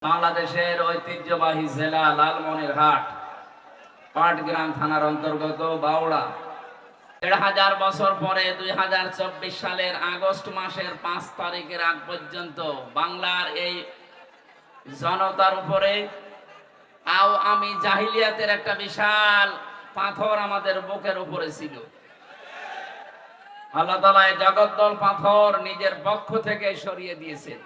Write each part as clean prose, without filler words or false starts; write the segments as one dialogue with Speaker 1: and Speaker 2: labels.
Speaker 1: বাংলাদেশের ঐতিহ্যবাহী জেলা লালমনিরহাট পাটগ্রাম থানার অন্তর্গত বাউড়া ১,৫০০ বছর পরে ২০২৪ সালের আগস্ট মাসের ৫ তারিখের আগ পর্যন্ত বাংলার এই জনতার উপরে আমি জাহিলিয়াতের একটা বিশাল পাথর আমাদের বুকের উপরে ছিল। আল্লাহ তাআলা এই জগদ্দল পাথর নিজের পক্ষ থেকে সরিয়ে দিয়েছেন।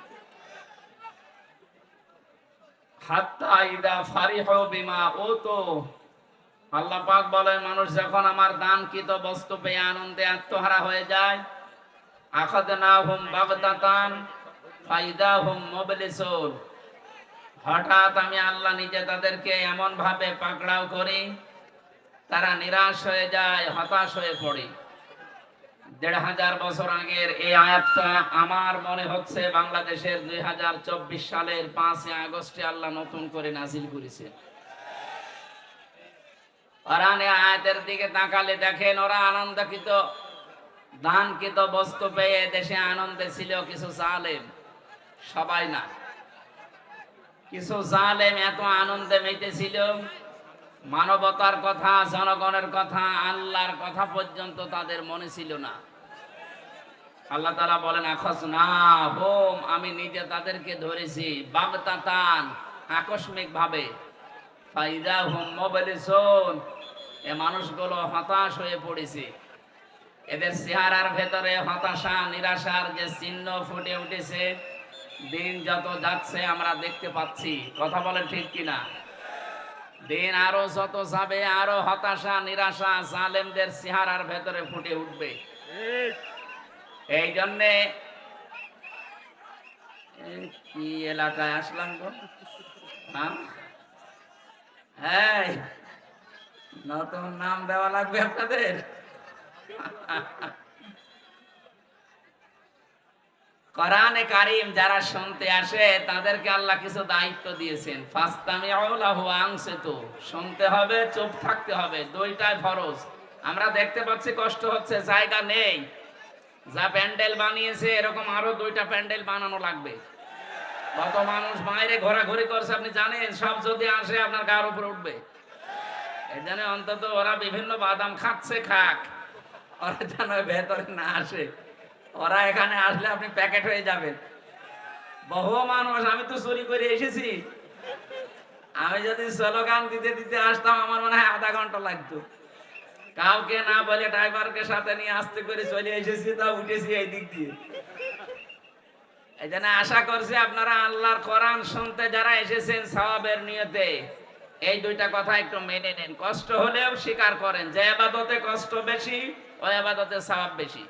Speaker 1: আল্লাহ পাক বলেন, মানুষ যখন আমার দানকৃত বস্তু পেয়ে আনন্দে আত্মহারা হয়ে যায়, আখাযনাহুম বাগতাতান ফাইদাহুম মুবলিসুন, হঠাৎ আমি আল্লাহ নিজে তাদেরকে এমন ভাবে পাকড়াও করি, তারা নিরাশ হয়ে যায়, হতাশ হয়ে পড়ে। ১,৫০০ বছর আগের এই আয়াতটা আমার মনে হচ্ছে বাংলাদেশের ২০২৪ সালের ৫ই আগস্টে আল্লাহ নতুন করে নাজিল করেছে। কোরআনে আয়াতের দিকে তাকালে দেখেন, ওরা আনন্দকৃত দানকৃত বস্তু পেয়ে দেশে আনন্দে ছিল কিছু জালেম, সবাই না। কিছু জালেম এত আনন্দে মেতেছিল, মানবতার কথা, জনগণের কথা, আল্লাহর কথা পর্যন্ত তাদের মনে ছিল না। আল্লাহ তাআলা বলেন, আখাযনাহুম, আমি নিজে তাদেরকে ধরেছি, বাগতাতান, আকস্মিক ভাবে, ফাইদাহুম মুবলিসুন, এ মানুষগুলো হতাশ হয়ে পড়েছে। এদের চেহারার ভেতরে হতাশা, নিরাশার যে চিহ্ন ফুটে উঠেছে, দিন যত যাচ্ছে আমরা দেখতে পাচ্ছি। কথা বলেন ঠিক কিনা? দিন আরো যত যাবে, আরো হতাশা, নিরাশা জালেমদের চেহারার ভেতরে ফুটে উঠবে। এই জন্যে কি এলাকায় আসলাম গো? হ্যাঁ, নতুন নাম দেওয়া লাগবে আপনাদের। কোরআনে কারীম যারা শুনতে আসে তাদেরকে আল্লাহ কিছু দায়িত্ব দিয়েছেন। ফাসতামিউ লাহু ওয়া আনসিতু, শুনতে হবে, চুপ থাকতে হবে, দুইটাই ফরজ। আমরা দেখতে পাচ্ছি কষ্ট হচ্ছে, জায়গা নেই। যা প্যান্ডেল বানিয়েছে এরকম আরো 2টা প্যান্ডেল বানানো লাগবে। কত মানুষ বাইরে ঘোরাঘুরি করছে আপনি জানেন? সব যদি আসে আপনার গার উপরে উঠবে। এই জন্য অন্তত ওরা বিভিন্ন বাদাম খাচ্ছে, খাক, ওরা যেন ভেতরে না আসে। ওরা এখানে আসলে আপনি প্যাকেট হয়ে যাবেন। বহু মানুষ, আমি তো চুরি করে এসেছি, আমি যদি স্লোগান দিতে দিতে আসতাম আমার মনে হয় আধা ঘন্টা লাগতো। কাউকে না বলে ড্রাইভারকে সাথে নিয়ে আস্তে করে চলে এসেছি, তা উঠেছি এই দিক দিয়ে। এই জন্য আশা করছি আপনারা আল্লাহর কোরআন শুনতে যারা এসেছেন সওয়াবের নিয়তে, এই 2টা কথা একটু মেনে নেন। কষ্ট হলেও স্বীকার করেন যে ইবাদতে কষ্ট বেশি, ওই ইবাদতে সওয়াব বেশি।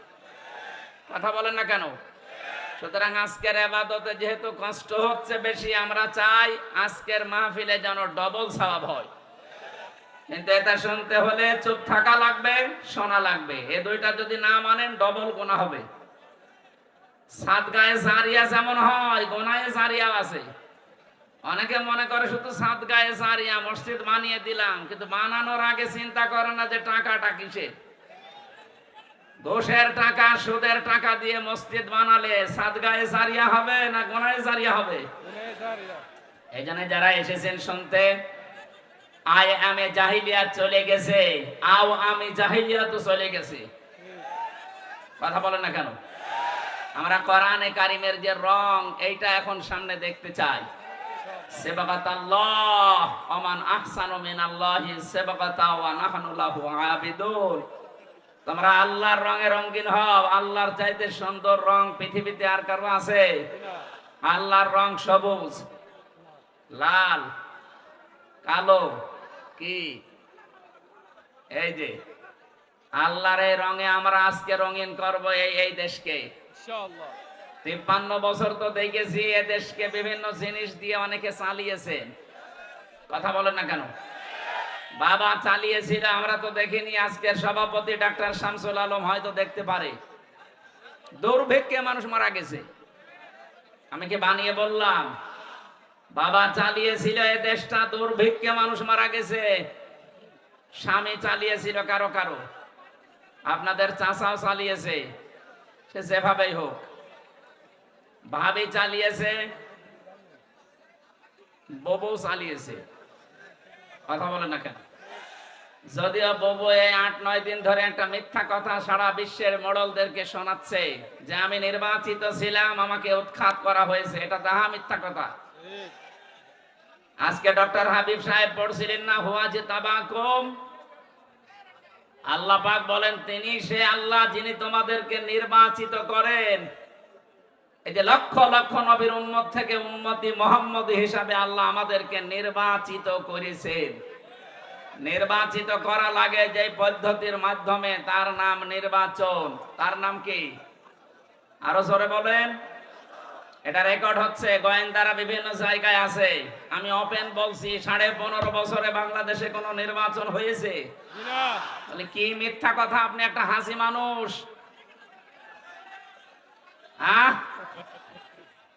Speaker 1: কথা বলেন না কেন? সুতরাং আজকের ইবাদতে যেহেতু কষ্ট হচ্ছে বেশি, আমরা চাই আজকের মাহফিলে যেন ডবল সওয়াব হয়। কিন্তু এটা শুনতে হলে চুপ থাকা লাগবে, শোনা লাগবে। এই 2টা যদি না মানেন ডবল গুনাহ হবে। সাদগায়ে জারিয়া যেমন হয়, গুনাহে জারিয়া আছে। অনেকে মনে করে শুধু সাদগায়ে জারিয়া, মসজিদ বানিয়ে দিলাম, কিন্তু বানানোর আগে চিন্তা করে না যে টাকাটা কিসের। ঘুষের টাকা, সুদের টাকা দিয়ে মসজিদ বানালে সাদগায়ে জারিয়া হবে না গুনাহে জারিয়া হবে? এই জন্য যারা এসেছেন শুনতে, আমি জাহিলিয়াত চলে গেছে, আমি জাহিলিয়াত চলে গেছে। কথা বলেন না কেন? আমরা কোরআনে কারীমের যে রং, এইটা এখন সামনে দেখতে চাই। সিবগাতাল্লাহ ওয়া মান আহসানু মিনাল্লাহি সিবগাতা ওয়া নাহনু লাহু আবিদুন। তোমরা আল্লাহর রঙে রঙিন হও। আল্লাহর চাইতে সুন্দর রং পৃথিবীতে আর কারো আছে? আল্লাহর রং সবুজ, লাল, কালো, কি এই যে আল্লাহর এই রঙে আমরা আজকে রঙিন করব এই দেশকে ইনশাআল্লাহ। 53 বছর তো দেখেছি এই দেশকে বিভিন্ন জিনিস দিয়ে অনেকে চালিয়েছেন। কথা বলেন না কেন? বাবা চালিয়েছিল, আমরা তো দেখিনি। আজকের সভাপতি ডাক্তার শামসুল আলম হয়তো দেখতে পারে। দুর্ভিক্ষে মানুষ মারা গেছে, আমি কি বানিয়ে বললাম? বাবা চালিয়েছিল এই দেশটা, দুর্ভিক্ষে মানুষ মারা গেছে। স্বামী চালিয়েছিল কারো কারো, আপনাদের চাচাও চালিয়েছে, সে যেভাবেই হোক। ভাবি চালিয়েছে, ববু চালিয়েছে। কথা বলে না কেন? যদিও ববু এই ৮-৯ দিন ধরে একটা মিথ্যা কথা সারা বিশ্বের মডলদেরকে শোনাচ্ছে যে আমি নির্বাচিত ছিলাম, আমাকে উৎখাত করা হয়েছে। এটা তাহা মিথ্যা কথা। আজকে ডক্টর হাবিব সাহেব পড়ছিলেন না, হুয়া যে তাবাকুম, আল্লাহ পাক বলেন তিনি সে আল্লাহ যিনি তোমাদেরকে নির্বাচিত করেন। এই যে লক্ষ লক্ষ নবীর উম্মত থেকে উম্মতি মুহাম্মদী হিসাবে আল্লাহ আমাদেরকে নির্বাচিত করেছেন। নির্বাচিত করা লাগে যে পদ্ধতির মাধ্যমে, তার নাম নির্বাচন। তার নাম কি? আরো জোরে বলেন। এটা রেকর্ড হচ্ছে, গোয়েন্দারা বিভিন্ন জায়গায় আছে। আমি ওপেন বলছি, 15.5 বছরে বাংলাদেশে কোনো নির্বাচন হয়েছে? তাহলে কি মিথ্যা কথা? আপনি একটা হাসি মানুষ,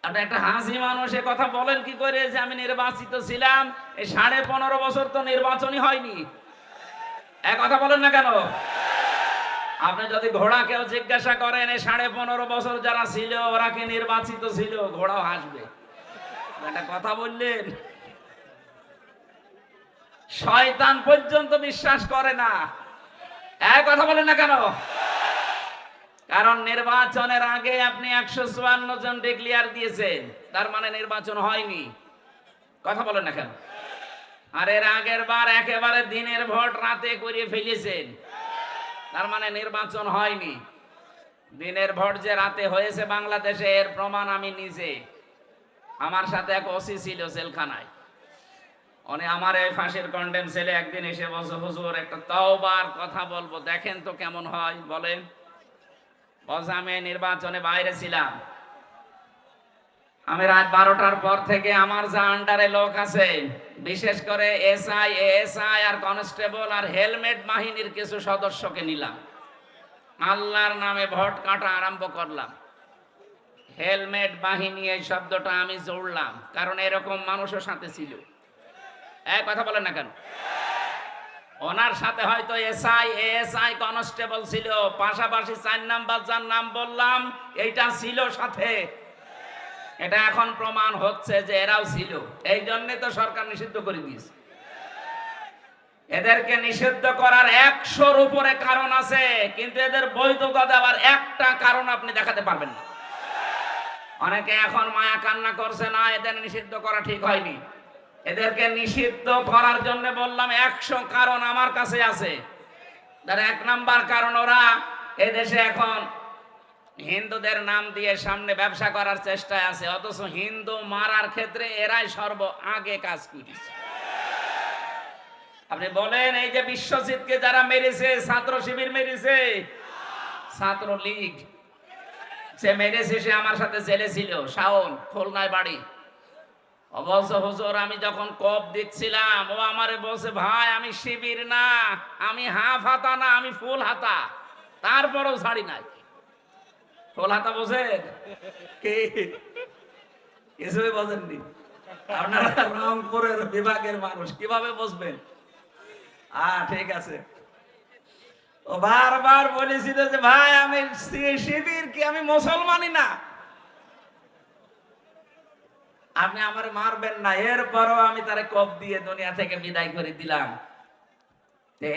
Speaker 1: আপনি একটা হাসি মানুষ, এ কথা বলেন কি করে যে আমি নির্বাচিত ছিলাম? এই 15.5 বছর তো নির্বাচনই হয়নি। এক কথা বলেন না কেন? আপনি যদি ঘোড়াকেও জিজ্ঞাসা করেন এই 15.5 বছর যারা ছিল ওরা কি নির্বাচিত ছিল, ঘোড়াও হাসবে। একটা কথা বললেন, শয়তান পর্যন্ত বিশ্বাস করে না। এক কথা বলেন না কেন? কারণ নির্বাচনের আগে আপনি 154 জন ডিক্লেয়ার দিয়েছেন, তার মানে নির্বাচন হয়নি। কথা বলেন না কেন? আর এর আগের বার একেবারে দিনের ভোট রাতে করে ফেলেছেন, তার মানে নির্বাচন হয়নি। দিনের ভোট যে রাতে হয়েছে বাংলাদেশে, এর প্রমাণ আমি নিজে। আমার সাথে এক ওসি ছিল জেলখানায়, উনি আমার এই ফাঁসির কন্ডেম ছেলে একদিন এসে বলছে, হুজুর একটা তওবার কথা বলবো, দেখেন তো কেমন হয়, বলেন। বলছে আমি নির্বাচনে বাইরে ছিলাম, আমি রাত 12টার পর থেকে আমার যা আন্ডারে লোক আছে, বিশেষ করে এসআই, এএসআই আর কনস্টেবল আর হেলমেট বাহিনীর কিছু সদস্যকে নিলাম, আল্লাহর নামে ভোট কাটা আরম্ভ করলাম। হেলমেট বাহিনী এই শব্দটা আমি জোড়লাম, কারণ এরকম মানুষের সাথে ছিল। এক কথা বলেন না কেন? ওনার সাথে হয়তো এসআই, এএসআই, কনস্টেবল ছিল, পাশাপাশি 4 নাম্বার যার নাম বললাম এইটা ছিল সাথে। এটা এখন প্রমাণ হচ্ছে যে এরাও ছিল। এই জন্য তো সরকার নিষিদ্ধ করে দিয়েছে। এদেরকে নিষিদ্ধ করার 100-র উপরে কারণ আছে, কিন্তু এদের বৈধতা দেওয়ার একটা কারণ আপনি দেখাতে পারবেন না। অনেকে এখন মায়া কান্না করছে, না এদের নিষিদ্ধ করা ঠিক হয়নি। এদেরকে নিষিদ্ধ করার জন্য বললাম 100 কারণ আমার কাছে আছে। তার 1 নাম্বার কারণ, ওরা এদেশে এখন হিন্দুদের নাম দিয়ে সামনে ব্যবসা করার চেষ্টায় আছে, অথচ হিন্দু মারার ক্ষেত্রে এরাই সর্ব আগে কাজ করেছে। আপনি বলেন, এই যে বিশ্বজিৎকে যারা মেরেছে, ছাত্র শিবির মেরেছে, ছাত্র লীগ সে মেরেছে, সে আমার সাথে জেলে ছিল, শাওন, খুলনায় বাড়ি। বলছে হুজুর আমি যখন কপ দিচ্ছিলাম, ও আমারে বলছে ভাই আমি শিবির না, আমি হাফ হাতা না, আমি ফুল হাতা, তারপরেও ছাড়ি নাই। ফুল হাতা বোঝেন? কিছুই বোঝেননি আপনারা, রংপুরের বিভাগের মানুষ, কিভাবে বুঝবেন? ঠিক আছে। ও বারবার বলেছিল যে ভাই আমি শিবির কি, আমি মুসলমানই না, আপনি আমার মারবেন না। এরপরও আমি তারে কোপ দিয়ে দুনিয়া থেকে বিদায় করে দিলাম।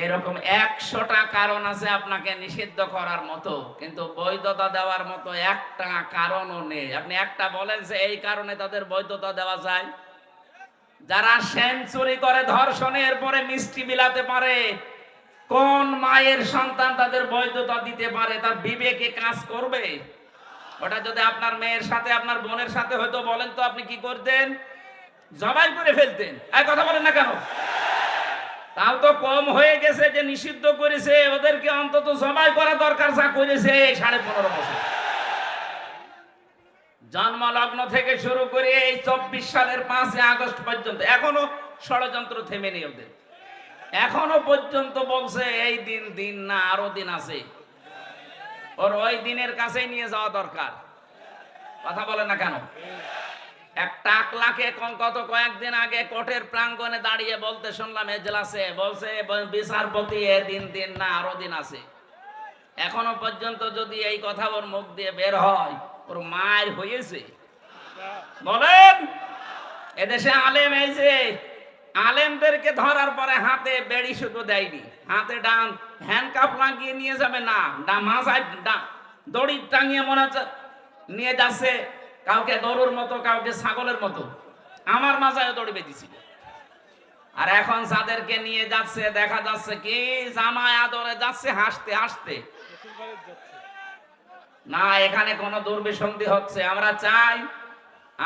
Speaker 1: এরকম 100টা কারণ আছে আপনাকে নিষিদ্ধ করার মতো, কিন্তু বৈধতা দেওয়ার মতো একটা কারণও নেই। আপনি একটা বলেন যে এই কারণে তাদের বৈধতা দেওয়া যায়। যারা সেঞ্চুরি করে ধর্ষণে, এরপরে মিষ্টি বিলাতে পারে, কোন মায়ের সন্তান তাদের বৈধতা দিতে পারে? তার বিবেকে কাজ করবে? ওটা যদি আপনার মেয়ের সাথে, আপনার বোনের সাথে হয়তো, বলেন তো আপনি কি করতেন? জবাই করে ফেলতেন। এই কথা বলেন না কেন? তাও তো কম হয়ে গেছে যে নিষিদ্ধ করেছে, ওদেরকে অন্তত জবাই করা দরকার যা করেছে 15.5 বছর। জন্মলগ্ন থেকে শুরু করে এই 24 সালের 5 আগস্ট পর্যন্ত এখনো ষড়যন্ত্র থেমে নেই ওদের। এখনো পর্যন্ত বলছে এই দিন দিন না, আরো দিন আছে, ওর ওই দিনের কাছেই নিয়ে যাওয়া দরকার। কথা বলে না কেন? এক টাকলাকে কত কয়েকদিন আগে কোর্টের প্রাঙ্গণে দাঁড়িয়ে বলতে শুনলাম এজলাসে, বলছে বিচারপতি এ দিন দিন না, আরো দিন আছে। এখনো পর্যন্ত যদি এই কথা ওর মুখ দিয়ে বের হয়, ওর মায়ের হয়েছে? বলেন এদেশে আলেম এই যে আলেমদেরকে ধরার পরে হাতে বেড়ি শুধু দেয়নি, হাতে ডান হ্যান্ডকাপ লাগিয়ে নিয়ে যাবে না, মাথায় দড়ি টাঙিয়ে মনে হচ্ছে নিয়ে যাচ্ছে কাউকে গরুর মতো, কাউকে ছাগলের মতো। আমার মাথায় দড়ি বেঁধেছিল। আর এখন যাদেরকে নিয়ে যাচ্ছে দেখা যাচ্ছে কি জামায় আদরে যাচ্ছে হাসতে হাসতে। না, এখানে কোনো দুর্বিসন্ধি হচ্ছে। আমরা চাই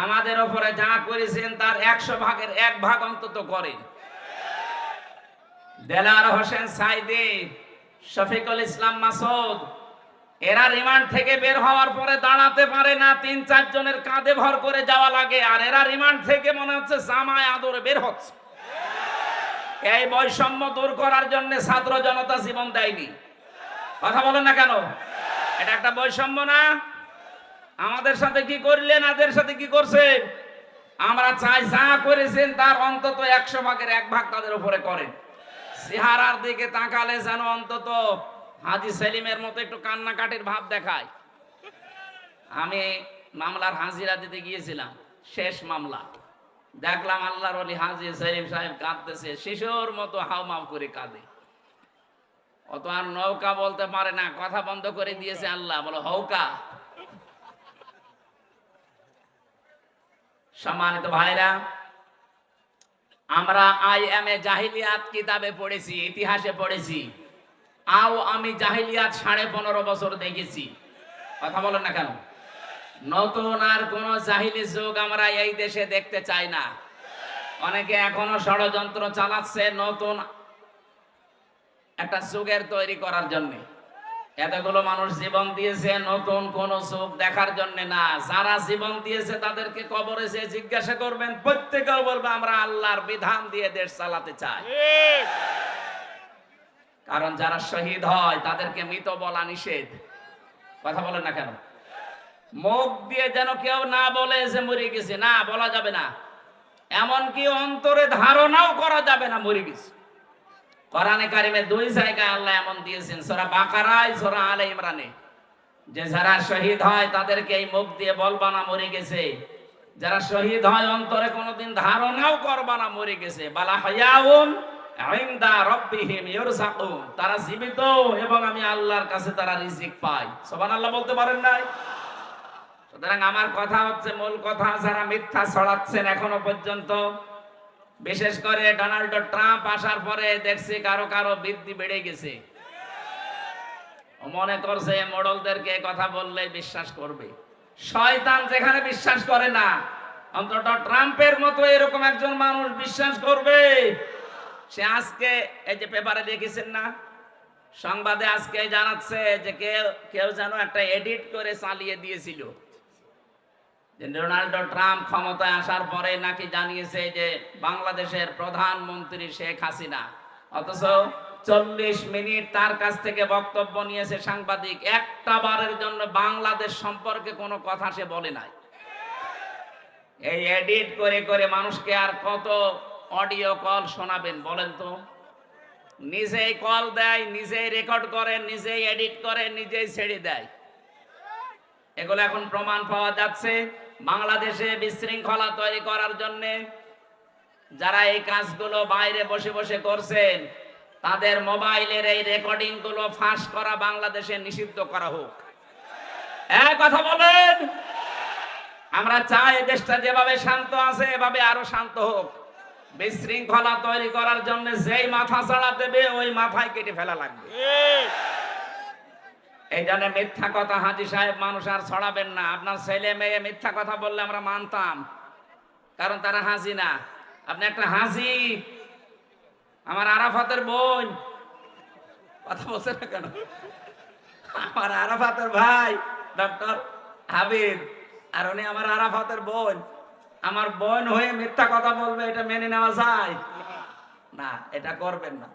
Speaker 1: আমাদের উপরে যা করেছেন তার 100 ভাগের 1 ভাগ অন্তত করেন। দেলার হোসেন সাইদি, শফিকুল ইসলাম মাসুদ, এরা রিমান্ড থেকে বের হওয়ার পরে দাঁড়াতে পারে না, 3-4 জনের কাঁধে ভর করে যাওয়া লাগে। আর এরা রিমান্ড থেকে মনে হচ্ছে জামায় আদরে বের হচ্ছে। এই বৈষম্য দূর করার জন্য ছাত্র জনতা জীবন দেয়নি। কথা বলেন না কেন? এটা একটা বৈষম্য না? আমাদের সাথে কি করলেন, এদের সাথে কি করছেন? আমরা চাই যা করেছেন তার অন্তত 100 ভাগের 1 ভাগ তাদের উপরে করেন। চেহারার দিকে তাকালে যেন অন্তত হাজী সেলিমের মতো একটু কান্নাকাটির ভাব দেখায়। আমি মামলার হাজিরা দিতে গিয়েছিলাম, শেষ মামলা, দেখলাম আল্লাহর ওলি হাজী সেলিম সাহেব কাঁদতেছে, শিশুর মতো হাউমাউ করে কাঁদে। অত আর নৌকা বলতে পারে না, কথা বন্ধ করে দিয়েছে আল্লাহ, বলো হৌকা। সম্মানিত ভাইরা, আমরা আইএমএ জাহিলিয়াত কিতাবে পড়েছি, ইতিহাসে পড়েছি। আমি জাহিলিয়াত 15.5 বছর দেখেছি। কথা বলেন না কেন? নতুন আর কোন জাহিলি যুগ আমরা এই দেশে দেখতে চাই না। অনেকে এখনো ষড়যন্ত্র চালাচ্ছে নতুন একটা যুগের তৈরি করার জন্য। এতগুলো মানুষ জীবন দিয়েছে নতুন কোন যুগ দেখার জন্য না। যারা জীবন দিয়েছে তাদেরকে কবরে এসে জিজ্ঞাসা করবেন, প্রত্যেকেও বলবে আমরা আল্লাহর বিধান দিয়ে দেশ চালাতে চাই। কারণ যারা শহীদ হয় তাদেরকে মৃত বলা নিষেধ। কথা বলেন না কেন? মুখ দিয়ে যেন কেউ না বলে যে মরে গেছে, না বলা যাবে না। এমনকি অন্তরে ধারণাও করা যাবে না মরে গেছে। কোরআনে কারিমে 2 জায়গায় আল্লাহ এমন দিয়েছেন, সূরা বাকারায়, সূরা আলে ইমরানে, যে যারা শহীদ হয় তাদেরকে এই মুখ দিয়ে বলবা না মরে গেছে। যারা শহীদ হয় অন্তরে কোনোদিন ধারণাও করবা না মরে গেছে। বালা হায়াউন ইনদা রাব্বিহিম ইরযাকুন, তারা জীবিত এবং আমি আল্লাহর কাছে তারা রিজিক পায়। সুবহানাল্লাহ বলতে পারেন নাই? সুতরাং আমার কথা হচ্ছে, মূল কথা, যারা মিথ্যা ছড়াচ্ছেন এখনো পর্যন্ত, বিশেষ করে ডোনাল্ড ট্রাম্প আসার পরে দেখছি কারো কারো বৃদ্ধি বেড়ে গেছে। মনে করছে মডেলদেরকে কথা বললে বিশ্বাস করবে। শয়তান যেখানে বিশ্বাস করে না, অন্তত ট্রাম্পের মতো এরকম একজন মানুষ বিশ্বাস করবে। সে আজকে এই যে পেপারে দেখেছেন না, সংবাদে আজকে জানাচ্ছে যে কেউ যেন একটা এডিট করে চালিয়ে দিয়েছিল যে ডোনাল্ড ট্রাম্প ক্ষমতায় আসার পরে নাকি জানিয়েছে যে বাংলাদেশের প্রধানমন্ত্রী শেখ হাসিনা, অথচ 40 মিনিট তার কাছ থেকে বক্তব্য নিয়েছে সাংবাদিক, একটা বারের জন্য বাংলাদেশ সম্পর্কে কোনো কথা সে বলে নাই। এই এডিট করে করে মানুষকে আর কত অডিও কল শোনাবেন বলেন তো? নিজেই কল দেয়, নিজেই রেকর্ড করে, নিজেই এডিট করে, নিজেই ছেড়ে দেয়। এগুলো এখন প্রমাণ পাওয়া যাচ্ছে। বাংলাদেশে বিশৃঙ্খলা তৈরি করার জন্য যারা এই কাজগুলো বাইরে বসে বসে করছেন, তাদের মোবাইলের এই রেকর্ডিং গুলো ফাঁস করা বাংলাদেশে নিষিদ্ধ করা হোক। এক কথা বলেন। আমরা চাই দেশটা যেভাবে শান্ত আছে এভাবে আরো শান্ত হোক। বিশৃঙ্খলা তৈরি করার জন্য যেই মাথা চাড়া দেবে ওই মাথায় কেটে ফেলা লাগবে। এই জন্য মিথ্যা কথা হাজী সাহেব মানুষ আর ছড়াবেন না। আপনার ছেলে মেয়ে মিথ্যা কথা বললে আমরা মানতাম, কারণ তারা হাজী না। আপনি একটা হাজী, আমার আরাফাতের বোন, কথা বলছেন না কেন? আমার আরাফাতের ভাই ডক্টর হাবিব, আর উনি আমার আরাফাতের বোন। আমার বোন হয়ে মিথ্যা কথা বলবে, এটা মেনে নেওয়া যায় না? এটা করবেন না।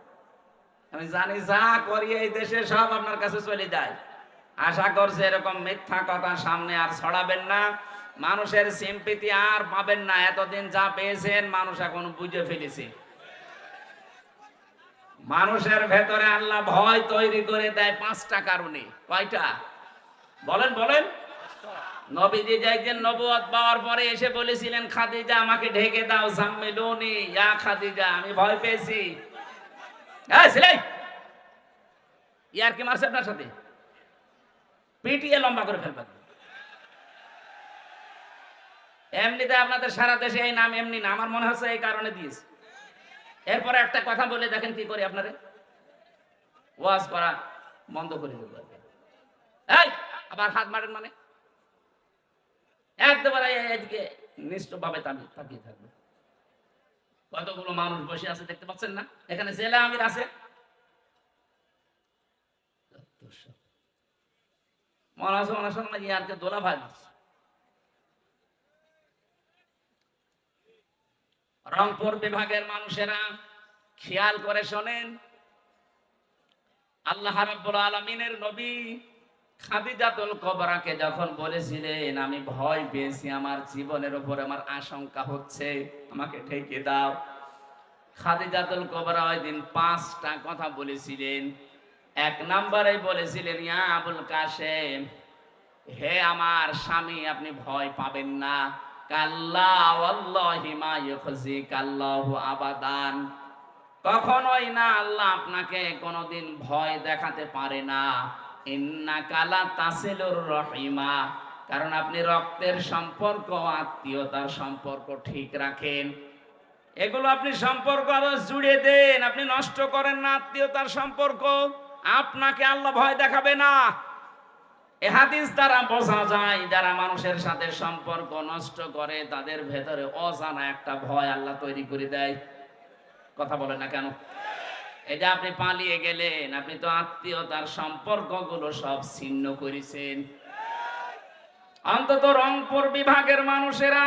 Speaker 1: আমি জানি যা করি এই দেশে সব আপনার কাছে চলে যায়। আশা করছি এরকম মিথ্যা কথা সামনে আর ছড়াবেন না। মানুষের সিম্পিতি আর পাবেন না। এতদিন যা পেয়েছেন মানুষ এখন বুঝে ফেলেছে। মানুষের ভেতরে আল্লাহ ভয় তৈরি করে দেয় 5টা কারণে। কয়টা বলেন বলেন? নবীজি যেদিন নবুয়ত পাওয়ার পরে এসে বলেছিলেন, খাদিজা আমাকে ঢেকে দাও, জাম্মিলুনি ইয়া খাদিজা, আমি ভয় পেয়েছি। এই ছেলে, ইয়ার কি মারছে আপনার সাথে? পিটিয়ে লম্বা করে ফেলবেন। এমনিতে আপনাদের সারা দেশে এই নাম এমনি না, আমার মনে হচ্ছে এই কারণে দিয়েছে। এরপরে একটা কথা বলে দেখেন কি করে আপনারে ওয়াজ করা বন্ধ করে দেবো। এই আবার হাত মারেন মানে একবারে এদিকে নিষ্ঠভাবে তাকিয়ে থাকবে। কতগুলো মানুষ বসে আছে দেখতে পাচ্ছেন না? এখানে জেলা আমির আছে, মনে আছে ওনার সঙ্গে ইয়ারকে দোলা ভাই মারছে। রংপুর বিভাগের মানুষেরা খেয়াল করে শোনেন, আল্লাহ রাব্বুল আলামিনের নবী খাদিজাতুল কুবরাকে যখন বলেছিলেন, আমি ভয় পেয়েছি, আমার জীবনের উপর আমার আশঙ্কা হচ্ছে, আমাকে ঢেকে দাও, খাদিজাতুল কুবরা ওই দিন 5টা কথা বলেছিলেন। এক নম্বরে বলেছিলেন, ইয়া আবুল কাসেম, হে আমার স্বামী, আপনি ভয় পাবেন না, কাল্লা ওয়াল্লাহি মা ইউখজিকাল্লাহু আবাদান, কখনোই না, আল্লাহ আপনাকে কোনোদিন ভয় দেখাতে পারে না। ইন্নাকা লা তাসিলুর রহিমা, কারণ আপনি রক্তের সম্পর্ক, আত্মীয়তার সম্পর্ক ঠিক রাখেন। এগুলো আপনি সম্পর্ক আরো জুড়ে দেন, আপনি নষ্ট করেন না আত্মীয়তার সম্পর্ক, আপনাকে আল্লাহ ভয় দেখাবে না। এ হাদিস দ্বারা বোঝা যায়, যারা মানুষের সাথে সম্পর্ক নষ্ট করে তাদের ভেতরে অজানা একটা ভয় আল্লাহ তৈরি করে দেয়। কথা বলে না কেন? এটা আপনি পালিয়ে গেলেন, আপনি তো আত্মীয়তার সম্পর্কগুলো সব ছিন্ন করেছেন। অন্তত রংপুর বিভাগের মানুষেরা,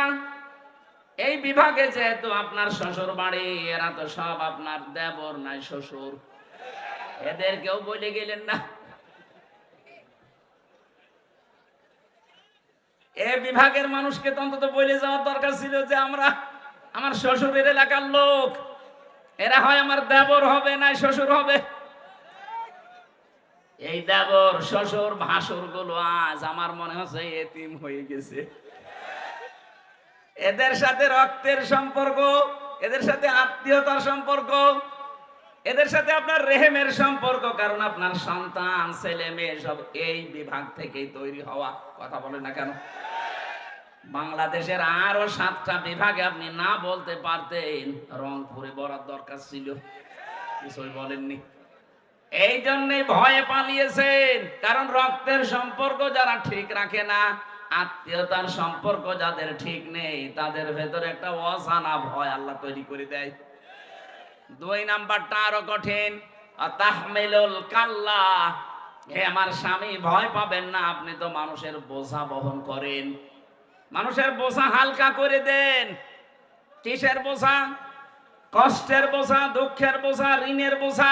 Speaker 1: এই বিভাগে যেহেতু আপনার শ্বশুর বাড়ি, এরা তো সব আপনার দেবর নাই শ্বশুর, এদেরকেও বলে গেলেন না? এই বিভাগের মানুষকে তো অন্তত বলে যাওয়ার দরকার ছিল যে আমরা, আমার শ্বশুরের এলাকার লোক, এরা হয় আমার দেবর হবে না শ্বশুর হবে। এই দেবর শ্বশুর ভাসুর গুলো আজ আমার মনে হচ্ছে এতিম হয়ে গেছে। এদের সাথে রক্তের সম্পর্ক, এদের সাথে আত্মীয়তার সম্পর্ক, এদের সাথে আপনার রেহেমের সম্পর্ক, কারণ আপনার সন্তান ছেলে মেয়ে সব এই বিভাগ থেকেই তৈরি হওয়া। কথা বলেন না কেন? বাংলাদেশের আরো 7টা বিভাগে আপনি না বলতে পারতেন, রংপুরে বলার দরকার ছিল, কিছুই বলেননি। এই জন্যই ভয়ে পালিয়েছেন, কারণ রক্তের সম্পর্ক যারা ঠিক রাখে না, আত্মীয়তার সম্পর্ক যাদের ঠিক নেই, তাদের ভেতরে একটা অজানা ভয় আল্লাহ তৈরি করে দেয়। 2 নাম্বারটা আরো কঠিন, তাহমিলুল কাল্লা, হে আমার স্বামী ভয় পাবেন না, আপনি তো মানুষের বোঝা বহন করেন, মানুষের বোঝা হালকা করে দেন। কিসের বোঝা? কষ্টের বোঝা, দুঃখের বোঝা, ঋণের বোঝা,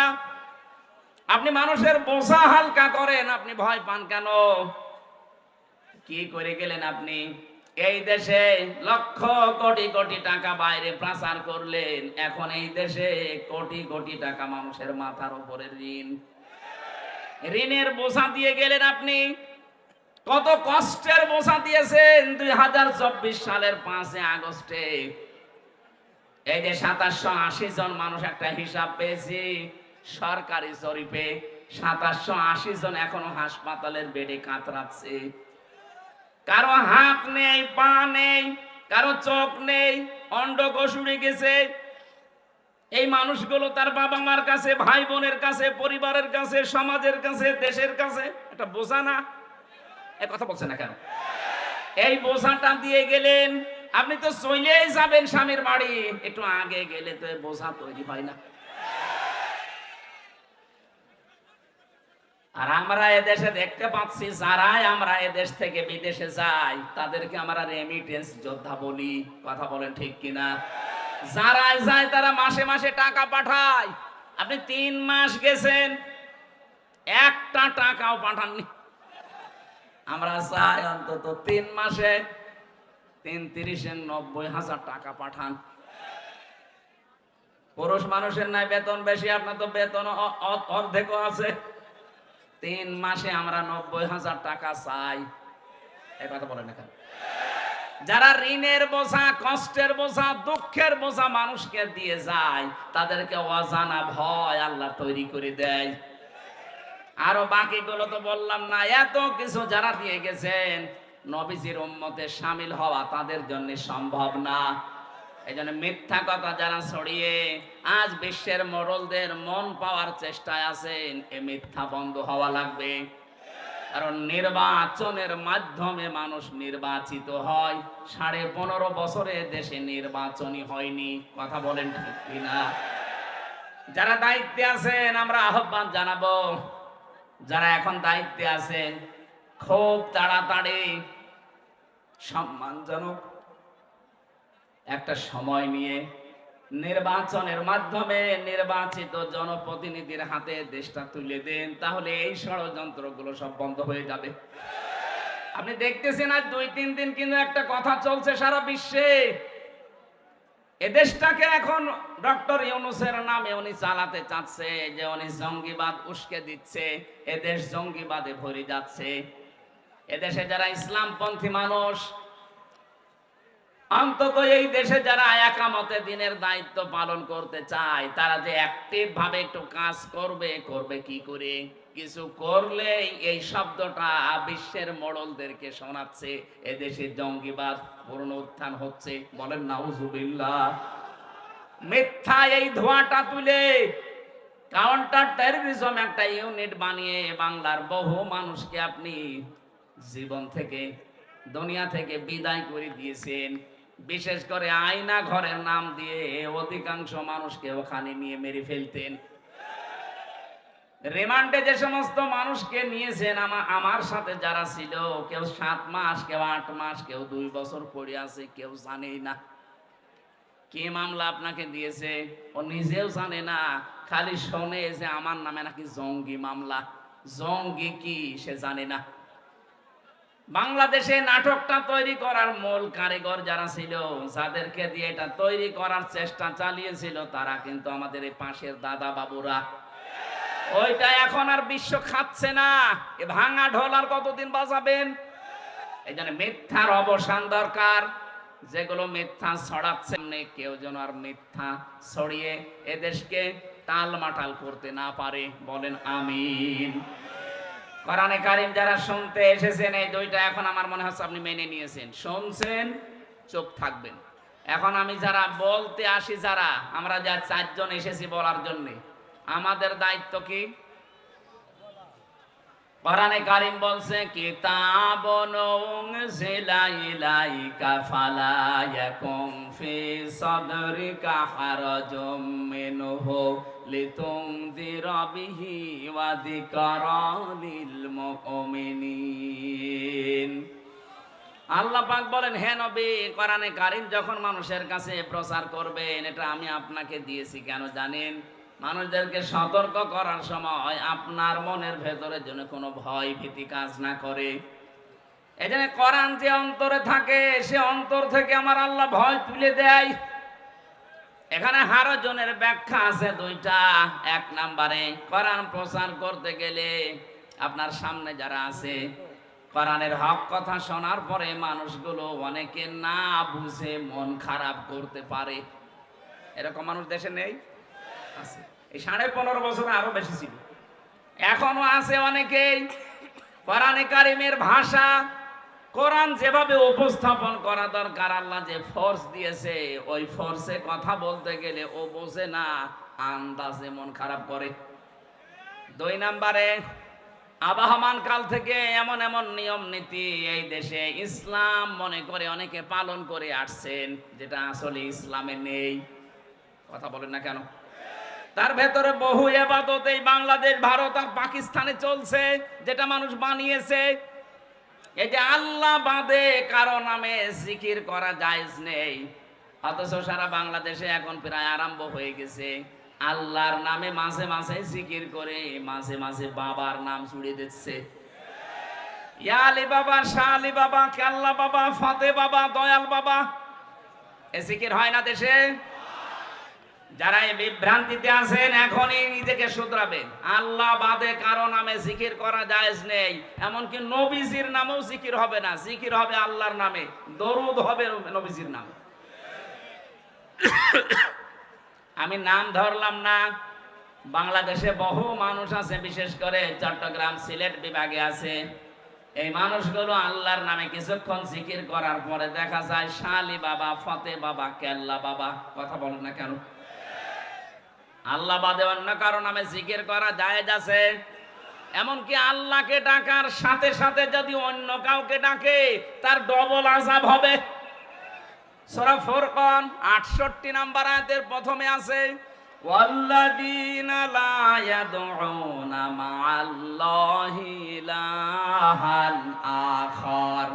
Speaker 1: আপনি মানুষের বোঝা হালকা করেন। আপনি ভয় পান কেন? কি করে গেলেন আপনি? এই দেশে লক্ষ কোটি কোটি টাকা বাইরে পাচার করলেন, এখন এই দেশে কোটি কোটি টাকা মানুষের মাথার উপরে ঋণ, ঋণের বোঝা দিয়ে গেলেন আপনি। কত কষ্টের বোঝা দিয়েছেন। 2024 সালের 5 আগস্টে এই যে 2780 জন মানুষ, একটা হিসাব পেয়েছি সরকারি জরিপে, 2780 জন এখনো হাসপাতালের বেডে কাতরাচ্ছে। কারো হাত নেই, পা নেই, কারো চোখ নেই, অন্ডকোষ উড়ে গেছে। এই মানুষগুলো তার বাবা মার কাছে, ভাই বোনের কাছে, পরিবারের কাছে, সমাজের কাছে, দেশের কাছে একটা বোঝা না? এ কথা বলছে না কেন? এই বোঝাটা দিয়ে গেলেন, আপনি তো চলেই যাবেন স্বামীর বাড়ি, একটু আগে গেলে তো বোঝা তৈরি হয় না। আর আমরা এদেশে দেখতে পাচ্ছি, যারাই আমরা এদেশ থেকে বিদেশে যাই তাদেরকে আমরা রেমিটেন্স যোদ্ধা বলি। কথা বলেন ঠিক কিনা? যারাই যায় তারা মাসে মাসে টাকা পাঠায়। আপনি 3 মাস গেছেন, একটা টাকাও পাঠাননি। আমরা চাই অন্তত 3 মাসে ৩-৩-৯০,০০০ টাকা পাঠান। পুরুষ মানুষের নাই বেতন বেশি, আপনার তো বেতন অর্ধেকও আছে। 3 মাসে আমরা ৯০,০০০ টাকা চাই। এই কথা বলেন না কেন? যারা ঋণের বোঝা, কষ্টের বোঝা, দুঃখের বোঝা মানুষকে দিয়ে যায়, তাদেরকে অজানা ভয় আল্লাহ তৈরি করে দেয়। আরো বাকিগুলো তো বললাম না, এত কিছু যারা দিয়ে গেছেন, নবীজির উম্মতে শামিল হওয়া তাদের জন্য সম্ভব না। এই জন্য মিথ্যা কথা যারা ছড়িয়ে আজ বিশ্বের মোড়লদের মন পাওয়ার চেষ্টায় আছেন, এ মিথ্যা বন্ধ হওয়া লাগবে। কারণ নির্বাচনের মাধ্যমে মানুষ নির্বাচিত হয়। 15.5 বছরে দেশে নির্বাচনই হয়নি। কথা বলেন ঠিক কিনা? যারা দায়িত্বে আছেন আমরা আহ্বান জানাবো, যারা এখন দায়িত্বে আছেন খুব তাড়াতাড়ি সম্মানজনক একটা সময় নিয়ে নির্বাচনের মাধ্যমে নির্বাচিত জনপ্রতিনিধির হাতে দেশটা তুলে দেন, তাহলে এই ষড়যন্ত্রগুলো সব বন্ধ হয়ে যাবে। আপনি দেখতেছেন আজ 2-3 দিন কিন্তু একটা কথা চলছে সারা বিশ্বে, এদেশটাকে এখন ডক্টর ইউনূসের নামে উনি চালাতে চাচ্ছে, যে উনি জঙ্গিবাদ উস্কে দিচ্ছে, এদেশ জঙ্গিবাদে ভরে যাচ্ছে। এদেশে যারা ইসলামপন্থী মানুষ, অন্তত এই দেশে যারা একামতে দিনের দায়িত্ব পালন করতে চায়, তারা যে অ্যাক্টিভ ভাবে একটু কাজ করবে, করবে কি করে? কিছু করলেই এই শব্দটা বিশ্বের মোড়লদেরকে শোনাচ্ছে, এদেশে জঙ্গিবাদ পুনরুত্থান হচ্ছে। বলেন নাউজুবিল্লাহ। মিথ্যা এই ধোঁয়াটা তুলে কাউন্টার টেররিজম একটা ইউনিট বানিয়ে বাংলার বহু মানুষকে আপনি জীবন থেকে, দুনিয়া থেকে বিদায় করে দিয়েছেন। বিশেষ করে আয়না ঘরের নাম দিয়ে অধিকাংশ মানুষকে ওখানে নিয়ে মেরে ফেলতেন। রিমান্ডে যে সমস্ত মানুষকে নিয়েছেন, আমার সাথে যারা ছিল, কেউ 7 মাস, কেউ 8 মাস, কেউ 2 বছর পড়ে আছে, কেউ জানেই না কি মামলা আপনাকে দিয়েছে। ও নিজেও জানে না, খালি শোনে যে আমার নামে নাকি জঙ্গি মামলা। জঙ্গি কি সে জানে না। বাংলাদেশে নাটকটা তৈরি করার মূল কারিগর যারা ছিল, যাদেরকে দিয়ে এটা তৈরি করার চেষ্টা চালিয়েছিল, তারা কিন্তু আমাদের এই পাশের দাদা বাবুরা। ওইটা এখন আর বিশ্ব খাচ্ছে না। এ ভাঙা ঢোল আর কতদিন বাজাবেন? এই জন্য মিথ্যার অবসান দরকার। যেগুলো মিথ্যা ছড়াচ্ছে, কেউ যেন আর মিথ্যা ছড়িয়ে এদেশকে টালমাটাল করতে না পারে। বলেন আমিন। কোরআনে কারীম যারা শুনতে এসেছেন, এই 2টা এখন আমার মনে হচ্ছে আপনি মেনে নিয়েছেন। শুনছেন, চুপ থাকবেন। এখন আমি যারা বলতে আসি, যারা আমরা যা 4 জন এসেছি বলার জন্য, আমাদের দায়িত্ব কি? কোরআনে কারীম বলছে, কিতাবুন উনজিলা ইলাইকা ফালা ইয়াকুম ফি সাদরিকা হারাজুম মিনহু লিতুনযিরা বিহি ওয়া যিকরা লিল মুমিনিন। আল্লাহ পাক বলেন, হে নবী, কোরআনে কারীম যখন মানুষের কাছে প্রচার করবেন, এটা আমি আপনাকে দিয়েছি কেন জানেন? মানুষদেরকে সতর্ক করার সময় আপনার মনের ভেতরে যেন কোনো ভয় ভীতি কাজ না করে। এই জন্য কোরআন যে অন্তরে থাকে, সে অন্তর থেকে আমার আল্লাহ ভয় তুলে দেয়। এখানে হারজনের ব্যাখ্যা আছে 2টা। 1 নম্বরে, কোরআন প্রচার করতে গেলে আপনার সামনে যারা আছে, কোরআনের হক কথা শোনার পরে মানুষগুলো অনেকে না বুঝে মন খারাপ করতে পারে। এরকম মানুষ দেশে নেই? আছে। এই 15.5 বছরে আরো বেশি ছিল, এখনো আছে অনেকেই। কোরআনে কারীমের ভাষা, কোরআন যেভাবে উপস্থাপন করা দরকার, আল্লাহ যে ফোর্স দিয়েছে, ওই ফোর্সে কথা বলতে গেলে ও বোঝে না, আন্দাজে মন খারাপ করে। 2 নম্বরে, আবহমান কাল থেকে এমন এমন নিয়ম নীতি এই দেশে ইসলাম মনে করে অনেকে পালন করে আসছেন, যেটা আসলে ইসলামে নেই। কথা বলেন না কেন? তার ভেতরে বহু ইবাদত এই বাংলাদেশ, ভারত আর পাকিস্তানে চলছে, যেটা মানুষ বানিয়েছে। এই যে আল্লাহ বাদে কারো নামে জিকির করা জায়েজ নেই, অথচ সারা বাংলাদেশে এখন প্রায় আরম্ভ হয়ে গেছে। আল্লাহর নামে মাঝে মাঝে জিকির করে, মাঝে মাঝে বাবার নাম ছুড়ে দিচ্ছে। ইয়া আলী বাবা, শাহ আলী বাবা, কেল্লা বাবা, ফতে বাবা, দয়াল বাবা, এ জিকির হয় না দেশে? যারা এই বিভ্রান্তিতে আছেন এখনই নিজেকে শুধরাবেন। আল্লাহ বাদে কারো নামে জিকির করা জায়েজ নেই, এমনকি নবীজির নামেও জিকির হবে না। জিকির হবে আল্লাহর নামে, দরুদ হবে নবীজির নামে। আমি নাম ধরলাম না, বাংলাদেশে বহু মানুষ আছে, বিশেষ করে চট্টগ্রাম সিলেট বিভাগে আছে। এই মানুষগুলো আল্লাহর নামে কিছুক্ষণ জিকির করার পরে দেখা যায় শালি বাবা, ফতে বাবা, কেল্লা বাবা। কথা বলেন না কেন? আল্লাহ বাদে অন্য কারো নামে জিকির করা জায়েজ আছে। এমনকি আল্লাহকে ডাকার সাথে সাথে যদি অন্য কাউকে ডাকে তার ডবল আযাব হবে। সূরা ফুরকান 68 নম্বর আয়াতের প্রথমে আছে, ওয়াল্লাযীনা লা ইয়াদউনা মা'আল্লাহি ইলাহান আখার।